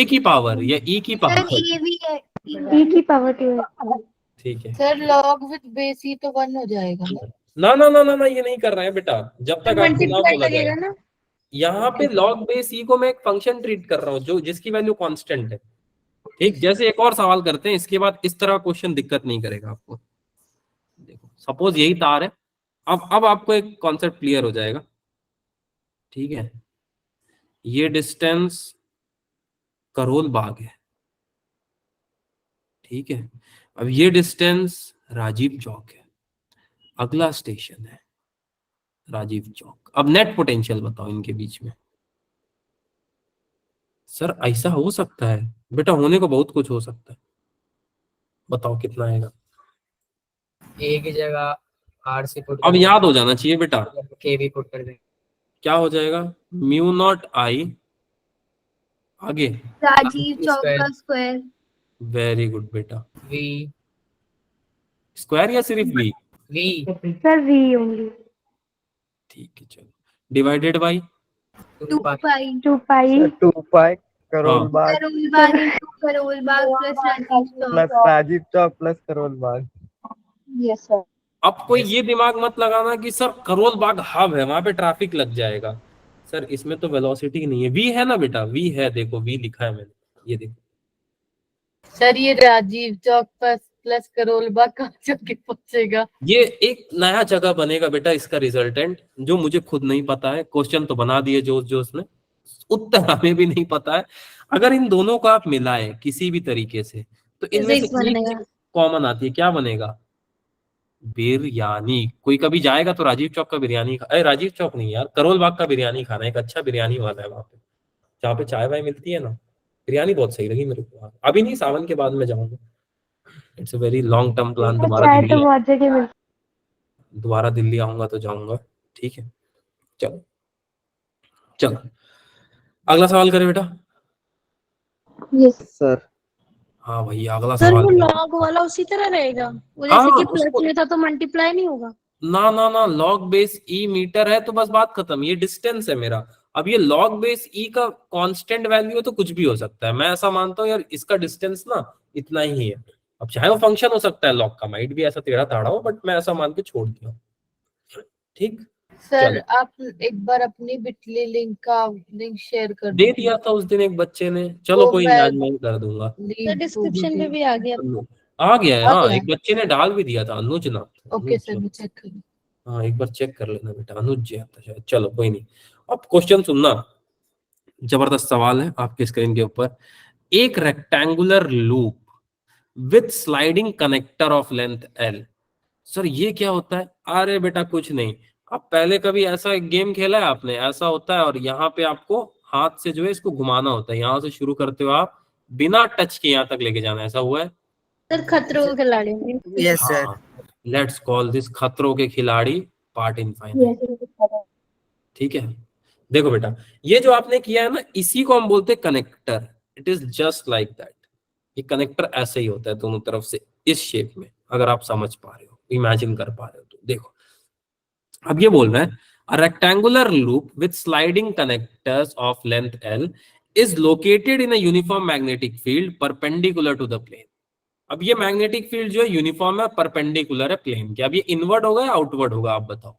की पावर या ई की पावर? ये भी है। e की पावर 2x। ठीक है। Sir log with base e तो 1 हो जाएगा ना? ना ना ना ना ना, ये नहीं कर रहे हैं बेटा, जब तक आपको ना बोला जाए। ना यहाँ पे log बेस ई को मैं एक फंक्शन ट्रीट कर रहा हूँ जो जिसकी वैल्यू कांस्टेंट है, ठीक। जैसे एक और सवाल करते हैं, इसके बाद इस तरह क्वेश्चन दिक्कत नहीं करेगा आपको। देखो सपोज यही तार है, अब आपको एक कॉन्सेप्ट क्लियर हो जाएगा, ठीक है। ये डिस्टेंस करोल बाग है, ठीक है। अब ये डिस्टेंस राजीव चौक है, अगला स्टेशन है राजीव चौक। अब नेट पोटेंशियल बताओ इनके बीच में। सर ऐसा हो सकता है बेटा, होने को बहुत कुछ हो सकता है, बताओ कितना आएगा? ए की जगह आर से पुट अब याद हो जाना चाहिए बेटा, के भी पुट कर देंगे। क्या हो जाएगा? म्यू नॉट आई, आगे राजीव चौक का स्क्वायर। वेरी गुड बेटा। वी स्क्वायर या सिर्फ V? V sir v only. ठीक है चलो, divided by 2 pi 2 pi 2 pi हाँ। Karol Bagh Karol Bagh into Karol Bagh plus Rajiv Chowk. Plus Rajiv Chowk plus Karol Bagh. Yes sir. अब कोई ये दिमाग मत लगाना कि सर करोल बाग हब है, वहां पे ट्रैफिक लग जाएगा। सर इसमें तो वेलोसिटी नहीं है, वी है ना बेटा, वी है, देखो वी लिखा है मैंने, ये देखो। सर ये राजीव चौक पर प्लस करोल बाग कहाँ जाके पहुंचेगा? ये एक नया जगह बनेगा बेटा इसका रिजल्टेंट, जो मुझे खुद नहीं पता है। क्वेश्चन तो बना दिए जोश जोश में, उत्तर हमें भी नहीं पता है। अगर इन दोनों को आप मिलाएं किसी भी तरीके से तो इनमें से एक कॉमन आती है, क्या बनेगा? बिरयानी। कोई कभी जाएगा तो राजीव चौक का बिरयानी राजीव चौक नहीं यार, करोल बाग का बिरयानी खाना। एक अच्छा बिरयानी वाला है वहां पे, जहाँ पे चाय वाय मिलती है ना, बिरयानी बहुत सही लगी मेरे को। अभी नहीं, सावन के बाद में जाऊंगा। It's a very long term plan. दोबारा दिल्ली आऊंगा तो जाऊंगा, ठीक है। चलो चलो अगला सवाल करें बेटा। यस सर हाँ भैया अगला सर सवाल वो करें। लॉग वाला उसी तरह रहेगा, वो हाँ, जैसे कि उसको- प्लस में था तो मल्टीप्लाई नहीं होगा। ना ना ना, लॉग बेस ई मीटर है तो बस बात खत्म। ये डिस्टेंस है मेरा। अब ये लॉग बेस ई का कांस्टेंट वैल्यू है तो कुछ भी हो सकता है। मैं ऐसा मानता हूँ यार, इसका डिस्टेंस ना इतना ही है। अब चाहे वो फंक्शन हो सकता है लॉग का, माइट भी ऐसा टेढ़ा ताड़ा हो, बट मैं ऐसा मान के छोड़ दिया, ठीक। सर चलो। आप एक बार अपनी बिटली लिंक का लिंक शेयर कर दे दिया था उस दिन एक बच्चे ने, चलो वो कोई मैं- आज मैं कर दूंगा। तो डिस्क्रिप्शन में भी आ गया। आ गया है, आ हाँ गया? एक बच्चे ने डाल भी दिया था, अनुज ना। ओके सर, मैं चेक करूँ। हाँ एक बार चेक कर लेना बेटा, अनुज जी आता शायद। चलो कोई नहीं। अब क्वेश्चन सुनना, जबरदस्त सवाल है आपके स्क्रीन के ऊपर। एक rectangular loop with sliding connector of length L. Sir ये क्या होता है? अरे बेटा कुछ नहीं, अब पहले कभी ऐसा एक गेम खेला है आपने? ऐसा होता है और यहाँ पे आपको हाथ से जो है इसको घुमाना होता है, यहाँ से शुरू करते हो आप, बिना टच के यहाँ तक लेके जाना है। ऐसा हुआ है? सर खतरों के खिलाड़ी में। Yes sir. हाँ, लेट्स कॉल दिस खतरों के खिलाड़ी पार्ट इनफाइनाइट। ठीक है, देखो बेटा, ये जो आपने किया है ना, इसी को हम बोलते हैं connector. It is just like that. ये कनेक्टर ऐसे ही होता है दोनों तरफ से, इस शेप में। अगर आप समझ पा रहे हो, इमेजिन कर पा रहे हो तो देखो। अब ये बोल रहा है a rectangular loop with sliding connectors of length L is located in a uniform magnetic field perpendicular to the plane। अब ये मैग्नेटिक फील्ड जो है यूनिफॉर्म है, परपेंडिकुलर है प्लेन के। अब ये इनवर्ड होगा या आउटवर्ड होगा, आप बताओ।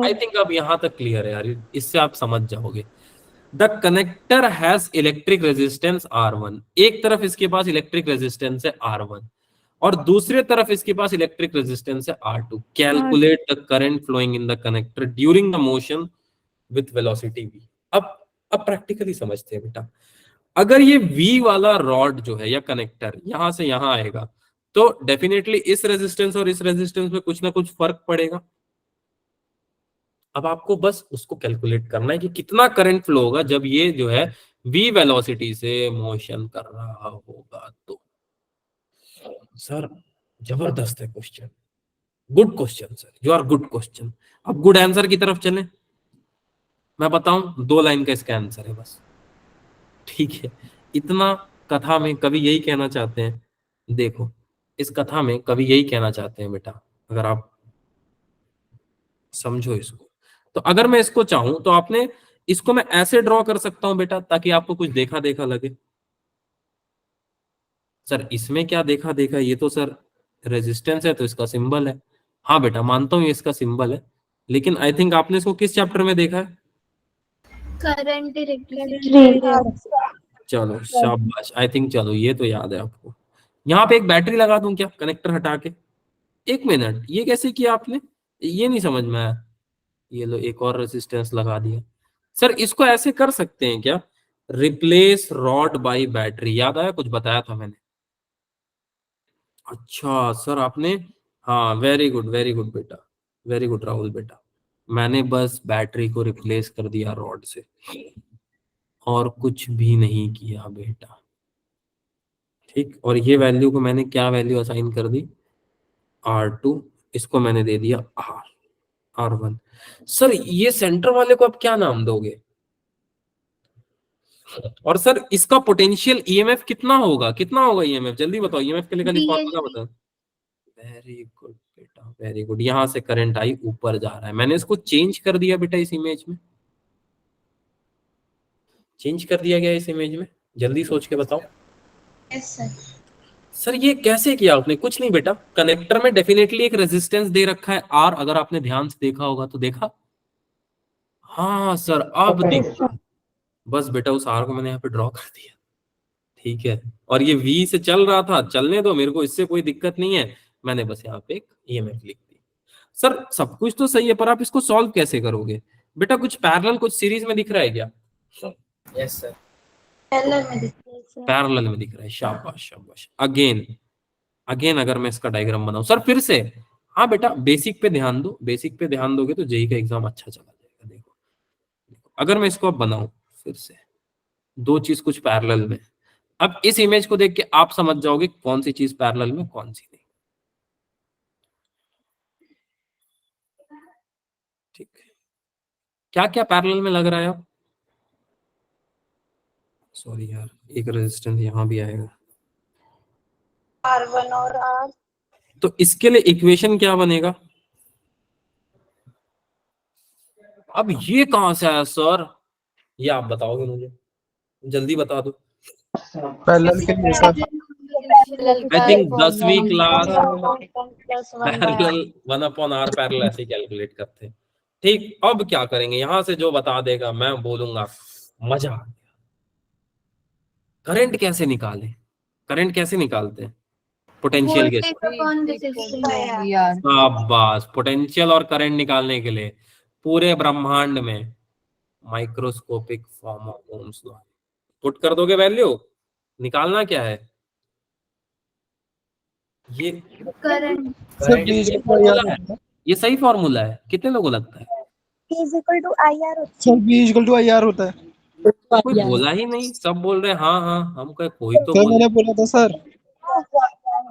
आई थिंक अब यहां तक क्लियर है यार, इससे आप समझ जाओगे। The connector has electric resistance R1। एक तरफ इसके पास इलेक्ट्रिक रेजिस्टेंस है R1 और दूसरे तरफ इसके पास इलेक्ट्रिक रेजिस्टेंस है R2। Calculate the current flowing in the connector during the motion with velocity v। अब प्रैक्टिकली समझते हैं बेटा। अगर ये V वाला रॉड जो है या कनेक्टर यहां से यहां आएगा, तो डेफिनेटली इस रेजिस्टेंस और इस रेजिस्टेंस में कुछ ना कुछ फर्क पड़ेगा। अब आपको बस उसको कैलकुलेट करना है कि कितना करंट फ्लो होगा जब ये जो है v वेलोसिटी से मोशन कर रहा होगा। तो सर जबरदस्त है question, good question sir, you are good question. अब गुड आंसर की तरफ चलें। मैं बताऊं, 2 लाइन का इसका आंसर है बस। ठीक है, इतना कथा में कवि यही कहना चाहते हैं। देखो, इस कथा में कवि यही कहना चाहते हैं बेटा, अगर आप समझो इसको। तो अगर मैं इसको चाहूं तो आपने इसको मैं ऐसे ड्रॉ कर सकता हूं बेटा, ताकि आपको कुछ देखा देखा लगे। सर इसमें क्या देखा देखा, ये तो सर रेजिस्टेंस है तो इसका सिंबल है। हाँ बेटा मानता हूं ये इसका सिंबल है, लेकिन आई थिंक आपने इसको किस चैप्टर में देखा है? Current electricity. चलो शाबाश, आई थिंक चलो ये तो याद है आपको। यहाँ पे एक बैटरी लगा दूं क्या, कनेक्टर हटा के? 1 मिनट, ये कैसे किया आपने? ये नहीं समझ में आया। ये लो एक और रेजिस्टेंस लगा दिया। सर इसको ऐसे कर सकते हैं क्या, रिप्लेस रॉड बाय बैटरी? याद आया, कुछ बताया था मैंने। अच्छा सर आपने, हाँ वेरी गुड बेटा, वेरी गुड राहुल बेटा। मैंने बस बैटरी को रिप्लेस कर दिया रॉड से और कुछ भी नहीं किया बेटा। ठीक, और ये वैल्यू को मैंने क्या वैल्यू असाइन कर दी? R2। इसको मैंने दे दिया R1। सर ये सेंटर वाले को आप क्या नाम दोगे? और सर इसका पोटेंशियल ईएमएफ कितना होगा? कितना होगा ईएमएफ, जल्दी बताओ। ईएमएफ के लिए खाली फॉर्मूला बताओ। वेरी गुड बेटा, वेरी गुड। यहां से करंट आई ऊपर जा रहा है, मैंने इसको चेंज कर दिया बेटा इस इमेज में। चेंज कर दिया गया इस इमेज में, जल्दी सोच के बताओ। Yes sir. सर ये कैसे किया आपने? कुछ नहीं बेटा, कनेक्टर में डेफिनेटली एक रेजिस्टेंस दे रखा है R, अगर आपने ध्यान से देखा होगा तो। देखा? हाँ सर अब देखा। बस बेटा उस R को मैंने यहाँ पे ड्रॉ कर दिया। ठीक है, और ये V से चल रहा था, चलने दो मेरे को, इससे कोई दिक्कत नहीं है। मैंने बस यहाँ पे एक ईएमएफ लिख दी। सर सब कुछ तो सही है, पर आप इसको सॉल्व कैसे करोगे बेटा? कुछ पैरेलल, कुछ सीरीज में दिख रहा है क्या? Yes sir. पैरेलल में दिख रहा है, शाबाश शाबाश। अगेन अगेन अगर मैं इसका डायग्राम बनाऊं सर फिर से। हाँ बेटा बेसिक पे ध्यान दो, बेसिक पे ध्यान दोगे तो जेई का एग्जाम अच्छा चला जाएगा। देखो अगर मैं इसको अब बनाऊं फिर से, 2 चीज कुछ पैरेलल में। अब इस इमेज को देख के आप समझ जाओगे कौन सी चीज पैरेलल में कौन सी नहीं। ठीक है, क्या क्या पैरेलल में लग रहा है? अब सॉरी यार, एक रेजिस्टेंस यहां भी आएगा। R1 और R। तो इसके लिए इक्वेशन क्या बनेगा? अब ये कहां से आया सर, ये आप बताओगे मुझे, जल्दी बता दो। पैरेलल के लिए सर। आई थिंक 10वीं class plus 1 by parallel 1/r parallel ऐसे कैलकुलेट करते हैं। ठीक, अब क्या करेंगे, यहां से जो बता देगा मैं बोलूंगा मजा आ गया। करंट कैसे निकाले, करंट कैसे निकालते हैं, पोटेंशियल के यार शाबाश, पोटेंशियल और करंट निकालने के लिए पूरे ब्रह्मांड में microscopic form of Ohm's law put कर दोगे वैल्यू, निकालना क्या है ये करंट सर ये B सही इज फॉर्मूला है, ये सही फॉर्मूला है, कितने लोगों को लगता है? Sir B equal to IR होता है। कोई बोला ही नहीं, सब बोल रहे हैं हाँ हाँ, हम कहे कोई तो सर बोले, मैंने बोला था सर।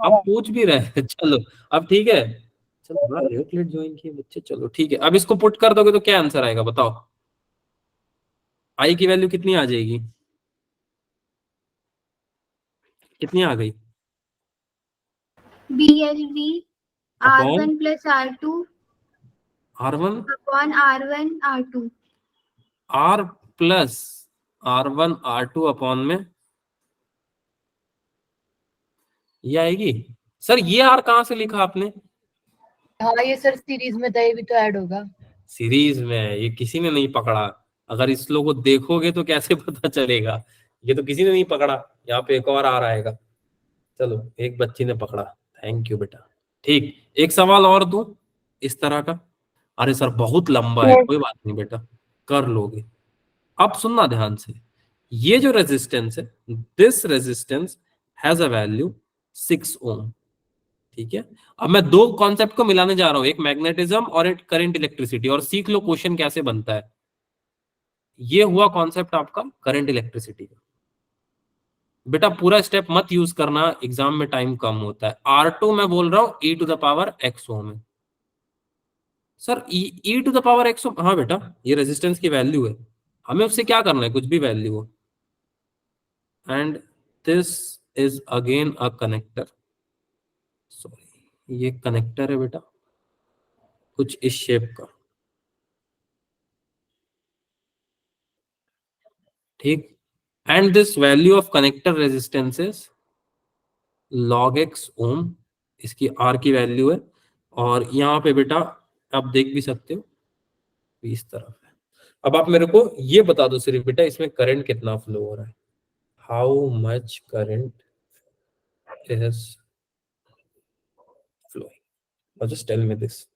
हम पूछ भी रहे हैं। चलो अब ठीक है, चलो थोड़ा लेट लेट ज्वाइन किए बच्चे, चलो ठीक है। अब इसको पुट कर दोगे तो क्या आंसर आएगा बताओ, आई की वैल्यू कितनी आ जाएगी, कितनी आ गई? BLV upon R1 plus R2 R1 upon R1 R2 R plus R1 R2 upon में ये आएगी। सर ये R कहाँ से लिखा आपने? हाँ ये सर सीरीज में था, ये भी तो ऐड होगा। सीरीज में, ये किसी ने नहीं पकड़ा, अगर इस लोगों को देखोगे तो कैसे पता चलेगा, ये तो किसी ने नहीं पकड़ा। यहाँ पे एक और R आएगा, चलो एक बच्ची ने पकड़ा, थैंक यू बेटा। ठीक, एक सवाल और दूं इस तरह का? अरे सर बहुत लंबा है, कोई बात नहीं बेटा, कर लोगे। अब सुनना ध्यान से, ये जो रेजिस्टेंस है, this resistance has a value 6 ओम, ठीक है। अब मैं दो कॉन्सेप्ट को मिलाने जा रहा हूं, एक मैग्नेटिज्म और एक करंट इलेक्ट्रिसिटी, और सीख लो क्वेश्चन कैसे बनता है। ये हुआ कॉन्सेप्ट आपका करंट इलेक्ट्रिसिटी का। बेटा पूरा स्टेप मत यूज करना, एग्जाम में टाइम कम होता है। R2 मैं बोल रहा हूं e to the power x ohm है। Sir e to the power x ohm, हाँ बेटा ये रेजिस्टेंस की वैल्यू है, हमें उससे क्या करना है, कुछ भी वैल्यू हो। And this is again a connector, sorry ये कनेक्टर है बेटा, कुछ इस शेप का, ठीक। And this value of connector resistance is log x ओम, इसकी R की वैल्यू है। और यहाँ पे बेटा आप देख भी सकते हो इस तरफ है। अब आप मेरे को ये बता दो सिर्फ बेटा, इसमें करंट कितना फ्लो हो रहा है, how much current is flowing, just tell me this.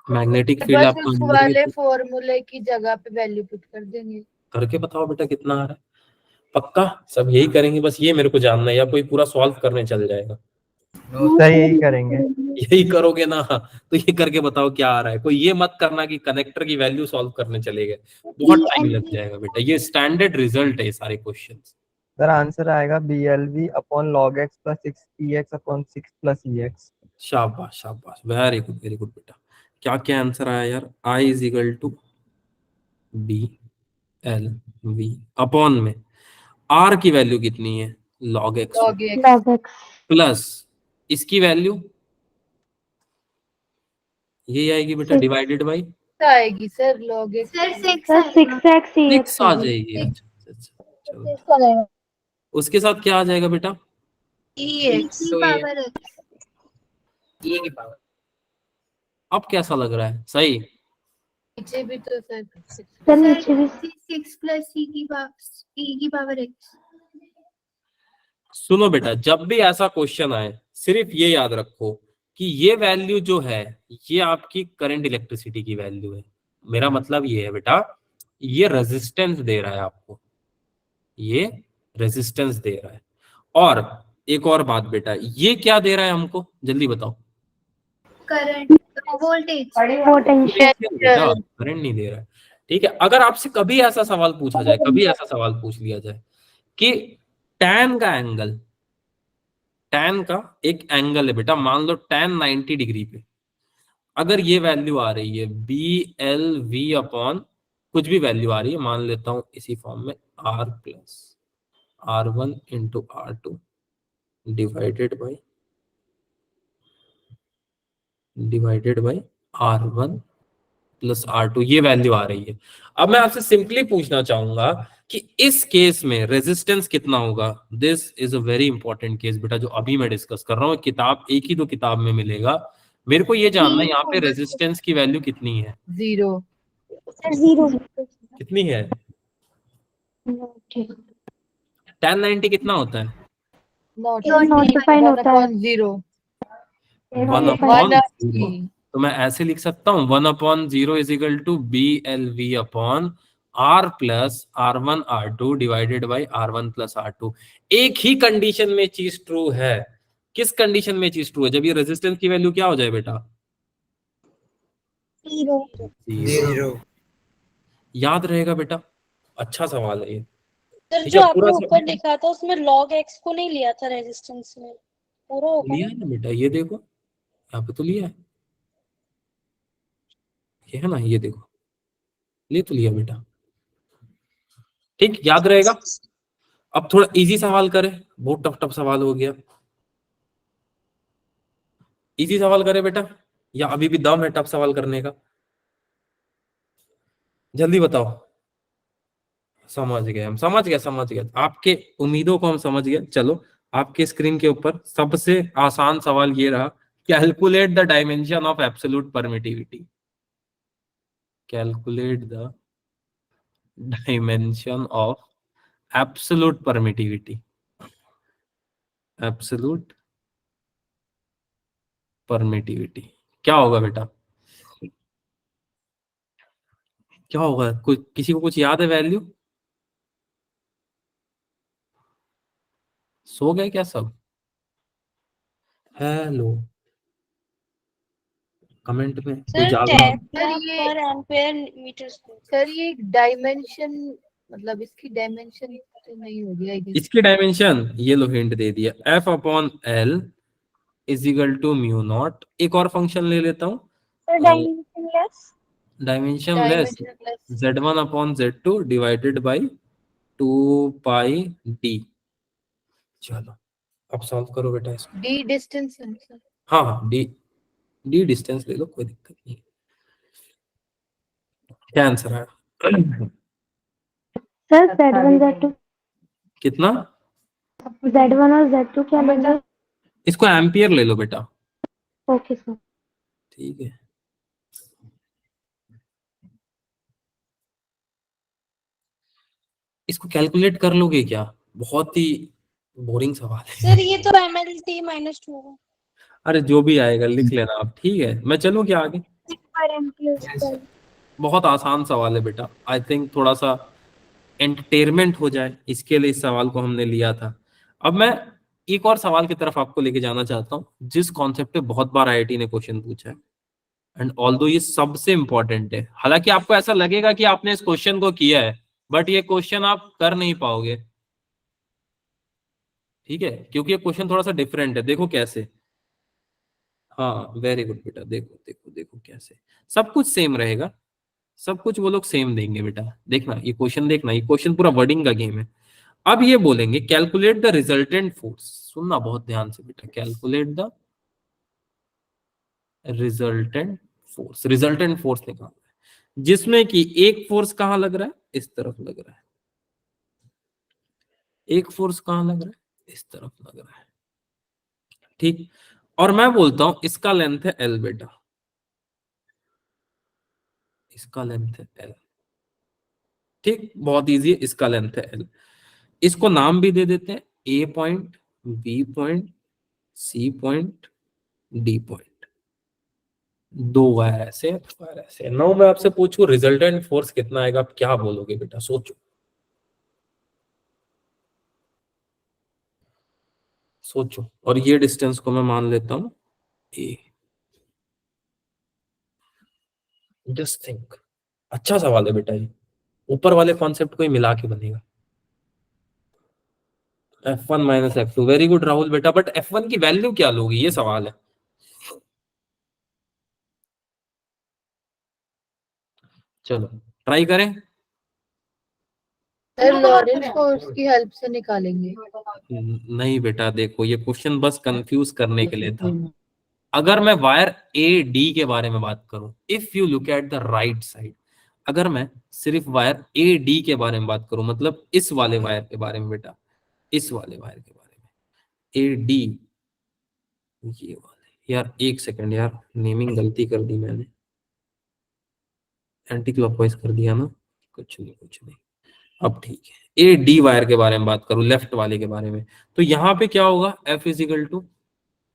Magnetic field बस आपका उस अंदर वाले में, फॉर्मूले की जगह पे वैल्यू पुट कर देंगे। करके बताओ बेटा कितना आ रहा है, पक्का सब यही करेंगे, बस ये मेरे को जानना है, या कोई पूरा सॉल्व करने चल जाएगा? सर यही करेंगे। यही करोगे ना, तो ये करके बताओ क्या आ रहा है। कोई ये मत करना कि कनेक्टर की वैल्यू सॉल्व करने चले गए, बहुत टाइम लग जाएगा बेटा। ये स्टैंडर्ड रिजल्ट है ये सारे क्वेश्चंस। सर आंसर आएगा BLV upon log x plus 6 upon 6 plus EX। शाबाश शाबाश, वेरी गुड बेटा। क्या क्या आंसर आया यार? I is equal to BLV upon में R की वैल्यू कितनी है, log x log x plus इसकी वैल्यू ये आएगी बेटा डिवाइडेड बाई आएगी सर, log x सर 6 आ जाएगी। अच्छा, चलो उसके साथ क्या आ जाएगा बेटा? ex तो ये पावर e की पावर, अब कैसा लग रहा है, सही? नीचे भी तो सर 6 प्लस e की पावर x। सुनो बेटा, जब भी ऐसा क्वेश्चन आए सिर्फ ये याद रखो कि ये वैल्यू जो है ये आपकी करंट इलेक्ट्रिसिटी की वैल्यू है। मेरा मतलब ये है बेटा, ये रेजिस्टेंस दे रहा है आपको, ये रेजिस्टेंस दे रहा है। और एक और बात बेटा, ये क्या दे रहा है हमको, जल्दी बताओ। करंट वोल्टेज बेटा करंट नहीं दे रहा है, ठीक है। अगर आपसे कभी ऐसा सवाल पूछा जाए, कभी ऐसा सवाल पूछ लिया जाए कि टैन का एंगल, टैन का एक एंगल है बेटा, मान लो टैन 90 डिग्री पे, अगर ये वैल्यू आ रही है BLV अपॉन कुछ भी वैल्यू आ रही है, मान लेता हूं इसी फॉर्म में R plus R1 into R2 divided by R1 plus R2, ये वैल्यू आ रही है। अब मैं आपसे सिंपली पूछना चाहूंगा कि इस केस में रेजिस्टेंस कितना होगा। This is a very important case बेटा, जो अभी मैं डिस्कस कर रहा हूँ। किताब एक ही दो किताब में मिलेगा, मेरे को ये जानना है यहाँ पे रेजिस्टेंस की वैल्यू कितनी है। 0 कितनी है? ओके। tan 90 कितना होता है? नॉट नॉट डिफाइन होता है। 0 वन Not अपॉन defined. 0। तो मैं ऐसे लिख सकता हूँ 1/0 is equal to BLV upon R plus R1 R2 divided by R1 plus R2। एक ही कंडीशन में चीज ट्रू है। किस कंडीशन में चीज ट्रू है? जब ये रेजिस्टेंस की वैल्यू क्या हो जाए बेटा? 0। जीरो। 0। याद रहेगा बेटा, अच्छा सवाल है ये। सर ठीक जो है, आपने पूरा ऊपर लिखा था उसमें log x को नहीं लिया था रेजिस्टेंस में, पूरा होगा लिया ना? है ना बेटा, ये देखो यहाँ पे तो लिया है, ये है ना, ये देखो, ले तो लिया बेटा। ठीक, याद रहेगा। अब थोड़ा इजी सवाल करें, बहुत टफ टफ सवाल हो गया। इजी सवाल करें बेटा, या अभी भी दम है टफ सवाल करने का? जल्दी बताओ। समझ गए हम, समझ गए आपके उम्मीदों को हम समझ गए। चलो, आपके स्क्रीन के ऊपर सबसे आसान सवाल ये रहा, calculate the dimension of absolute permittivity. Calculate the dimension of absolute permittivity. Absolute permittivity क्या होगा बेटा? क्या होगा? कुछ किसी को कुछ याद है वैल्यू? सो गए क्या सब? हेलो, कमेंट में कोई सर जाग रहा हो? टेस्ला ये per ampere metre square. Sir ये एक डायमेंशन, मतलब इसकी डायमेंशन तो नहीं होगी आई गेस। इसकी डायमेंशन ये लो, हिंट दे दिया, F upon L is equal to mu not. एक और फंक्शन ले लेता हूँ, sir dimensionless. Dimensionless dimension plus Z1 upon Z2 divided by 2 pi D। चलो अब सॉल्व करो बेटा इसको। डी डिस्टेंस है सर। हाँ हाँ, डी डिस्टेंस ले लो, कोई दिक्कत नहीं। क्या आंसर है? सर Z1 Z2, कितना? Z1 और Z2 क्या लेंगे? इसको एम्पियर ले लो बेटा। Okay sir. ठीक है, इसको कैलकुलेट कर लोगे क्या? बहुत ही बोरिंग सवाल है। सर ये तो MLT -2 होगा। अरे जो भी आएगा लिख लेना आप, ठीक है। मैं चलूं क्या आगे? पर एम्पियर स्क्वायर। बहुत आसान सवाल है बेटा, आई थिंक थोड़ा सा एंटरटेनमेंट हो जाए इसके लिए इस सवाल को हमने लिया था। अब मैं एक और सवाल की तरफ आपको लेके जाना चाहता हूँ, जिस कॉन्सेप्ट पे बहुत बार आईआईटी ने क्वेश्चन पूछा है, एंड ऑल्दो ये सबसे इंपॉर्टेंट है। हालांकि आपको ऐसा लगेगा कि आपने इस क्वेश्चन को किया है, बट ये क्वेश्चन आप कर नहीं पाओगे, ठीक है, क्योंकि ये क्वेश्चन थोड़ा सा डिफरेंट है। देखो कैसे, हाँ वेरी गुड बेटा, देखो देखो देखो कैसे। सब कुछ सेम रहेगा, सब कुछ वो लोग सेम देंगे बेटा। देखना ये क्वेश्चन, देखना ये क्वेश्चन पूरा वर्डिंग का गेम है। अब ये बोलेंगे कैलकुलेट द रिजल्टेंट फोर्स, सुनना बहुत ध्यान से बेटा, calculate the resultant force. Resultant force निकालना है, जिसमें कि एक फोर्स कहां लग रहा है? इस तरफ लग रहा है। एक फोर्स कहां लग रहा है? इस तरफ लग रहा है, ठीक। और मैं बोलता हूं इसका लेंथ है L बेटा, इसका लेंथ है L, ठीक, बहुत इजी है, इसका लेंथ है L। इसको नाम भी दे देते हैं, A point, B point, C point, D point. दो वायर ऐसे, वायर ऐसे। नाउ मैं आपसे पूछूं रिजल्टेंट फोर्स कितना आएगा, आप क्या बोलोगे बेटा? सोचो सोचो। और ये डिस्टेंस को मैं मान लेता हूं A। जस्ट थिंक, अच्छा सवाल है बेटा ये, ऊपर वाले कॉन्सेप्ट को ही मिला के बनेगा। F1 minus F2, very good Rahul बेटा, बट F1 की वैल्यू क्या लोगी, ये सवाल है। चलो ट्राई करें। सर लॉरेंस फोर्स की हेल्प से निकालेंगे। नहीं बेटा, देखो ये क्वेश्चन बस कंफ्यूज करने के लिए था। अगर मैं वायर ए डी के बारे में बात करूं, if you look at the right side, अगर मैं सिर्फ वायर ए डी के बारे में बात करूं, मतलब इस वाले वायर के बारे में बेटा, इस वाले वायर के बारे में, ए डी, ये वाले, यार एक सेकंड यार, नेमिंग गलती कर दी मैंने, एंटी क्लॉकवाइज कर दिया ना, कुछ नहीं कुछ नहीं। अब ठीक है, ए डी वायर के बारे में बात करूं, लेफ्ट वाले के बारे में, तो यहाँ पे क्या होगा, F is equal to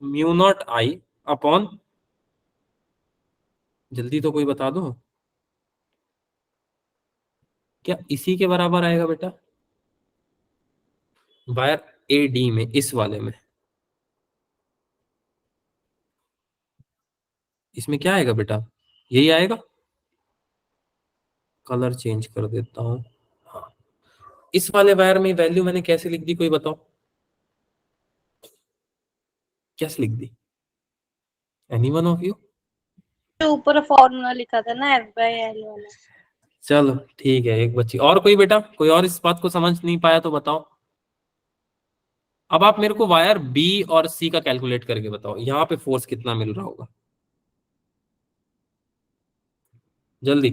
mu not I upon, जल्दी तो कोई बता दो, क्या इसी के बराबर आएगा बेटा, वायर ए डी में, इस वाले में, इसमें क्या आएगा बेटा, यही आएगा, कलर चेंज कर देता हूं, हाँ, इस वाले वायर में वैल्यू मैंने कैसे लिख दी, कोई बताओ, कैसे लिख दी, एनी वन ऑफ यू? जो ऊपर फॉर्मूला लिखा था ना F/L वाला। चलो ठीक है, एक बच्ची और, कोई बेटा, कोई और इस बात को समझ नहीं पाया तो बताओ। अब आप मेरे को वायर बी और सी का कैलकुलेट करके बताओ, यहाँ पे फोर्स कितना मिल रहा होगा, जल्दी,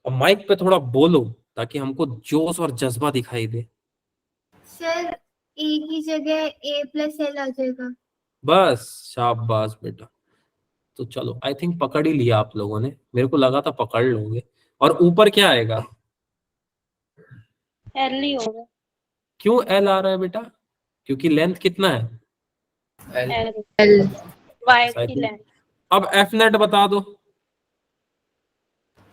और माइक पे थोड़ा बोलो ताकि हमको जोश और जज्बा दिखाई दे। सर ए की जगह A+L आ जाएगा। बस शाबाश बेटा, तो चलो आई थिंक पकड़ ही लिया आप लोगों ने, मेरे को लगा था पकड़ लोगे। और ऊपर क्या आएगा, L ही होगा। क्यों एल आ रहा है बेटा, क्योंकि लेंथ कितना है, L L वायर की लेंथ। अब एफ नेट बता दो,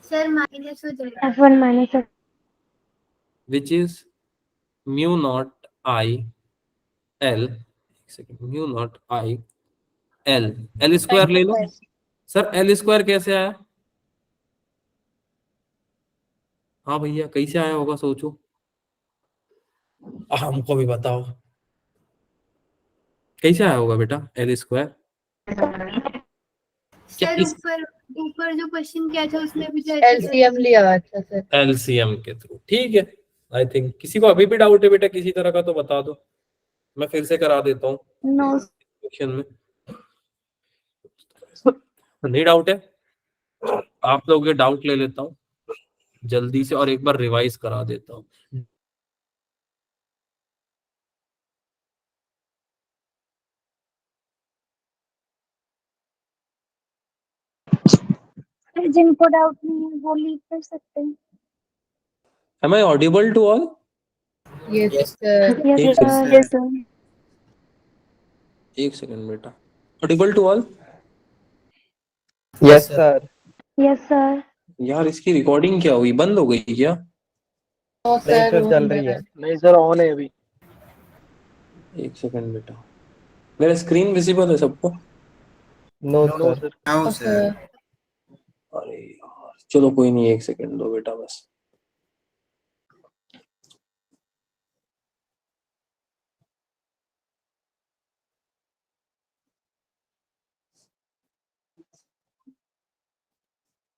सर माइनस हो जाएगा। F1 minus F which is mu not I L, second, mu not I L, L square ले लो। सर एल स्क्वायर कैसे आया, हाँ भैया कैसे आया होगा सोचो, हमको भी बताओ कैसे आया होगा बेटा एल स्क्वायर, क्या सर इस ऊपर ऊपर जो क्वेश्चन किया था उसमें भी तो LCM लिया हुआ था सर। एलसीएम के थ्रू, ठीक है। आई थिंक किसी को अभी भी डाउट है बेटा किसी तरह का तो बता दो, मैं फिर से करा देता हूँ no क्वेश्चन में, नहीं डाउट है, आप लोगों के डाउट ले लेता हूँ जल्दी से और एक बार रिवाइज करा देता हूँ। जिनको डाउट नहीं है वो लीव कर सकते हैं। Am I audible to all? Yes Yes. sir. Yes एक sir. Second, Yes sir. एक सेकंड बेटा, audible to all, yes sir. Yes sir. यार इसकी रिकॉर्डिंग क्या हुई, बंद हो गई क्या, No नहीं sir. सर चल रही है, नहीं सर ऑन है अभी। एक सेकंड बेटा, मेरा स्क्रीन विजिबल है सबको, no sir. No No sir. sir. अरे यार चलो कोई नहीं, एक सेकंड दो बेटा बस,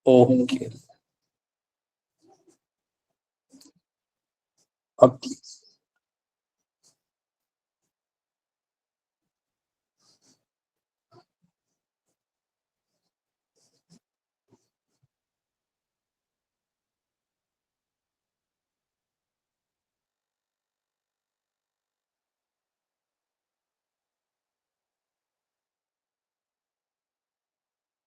ओके अब ठीक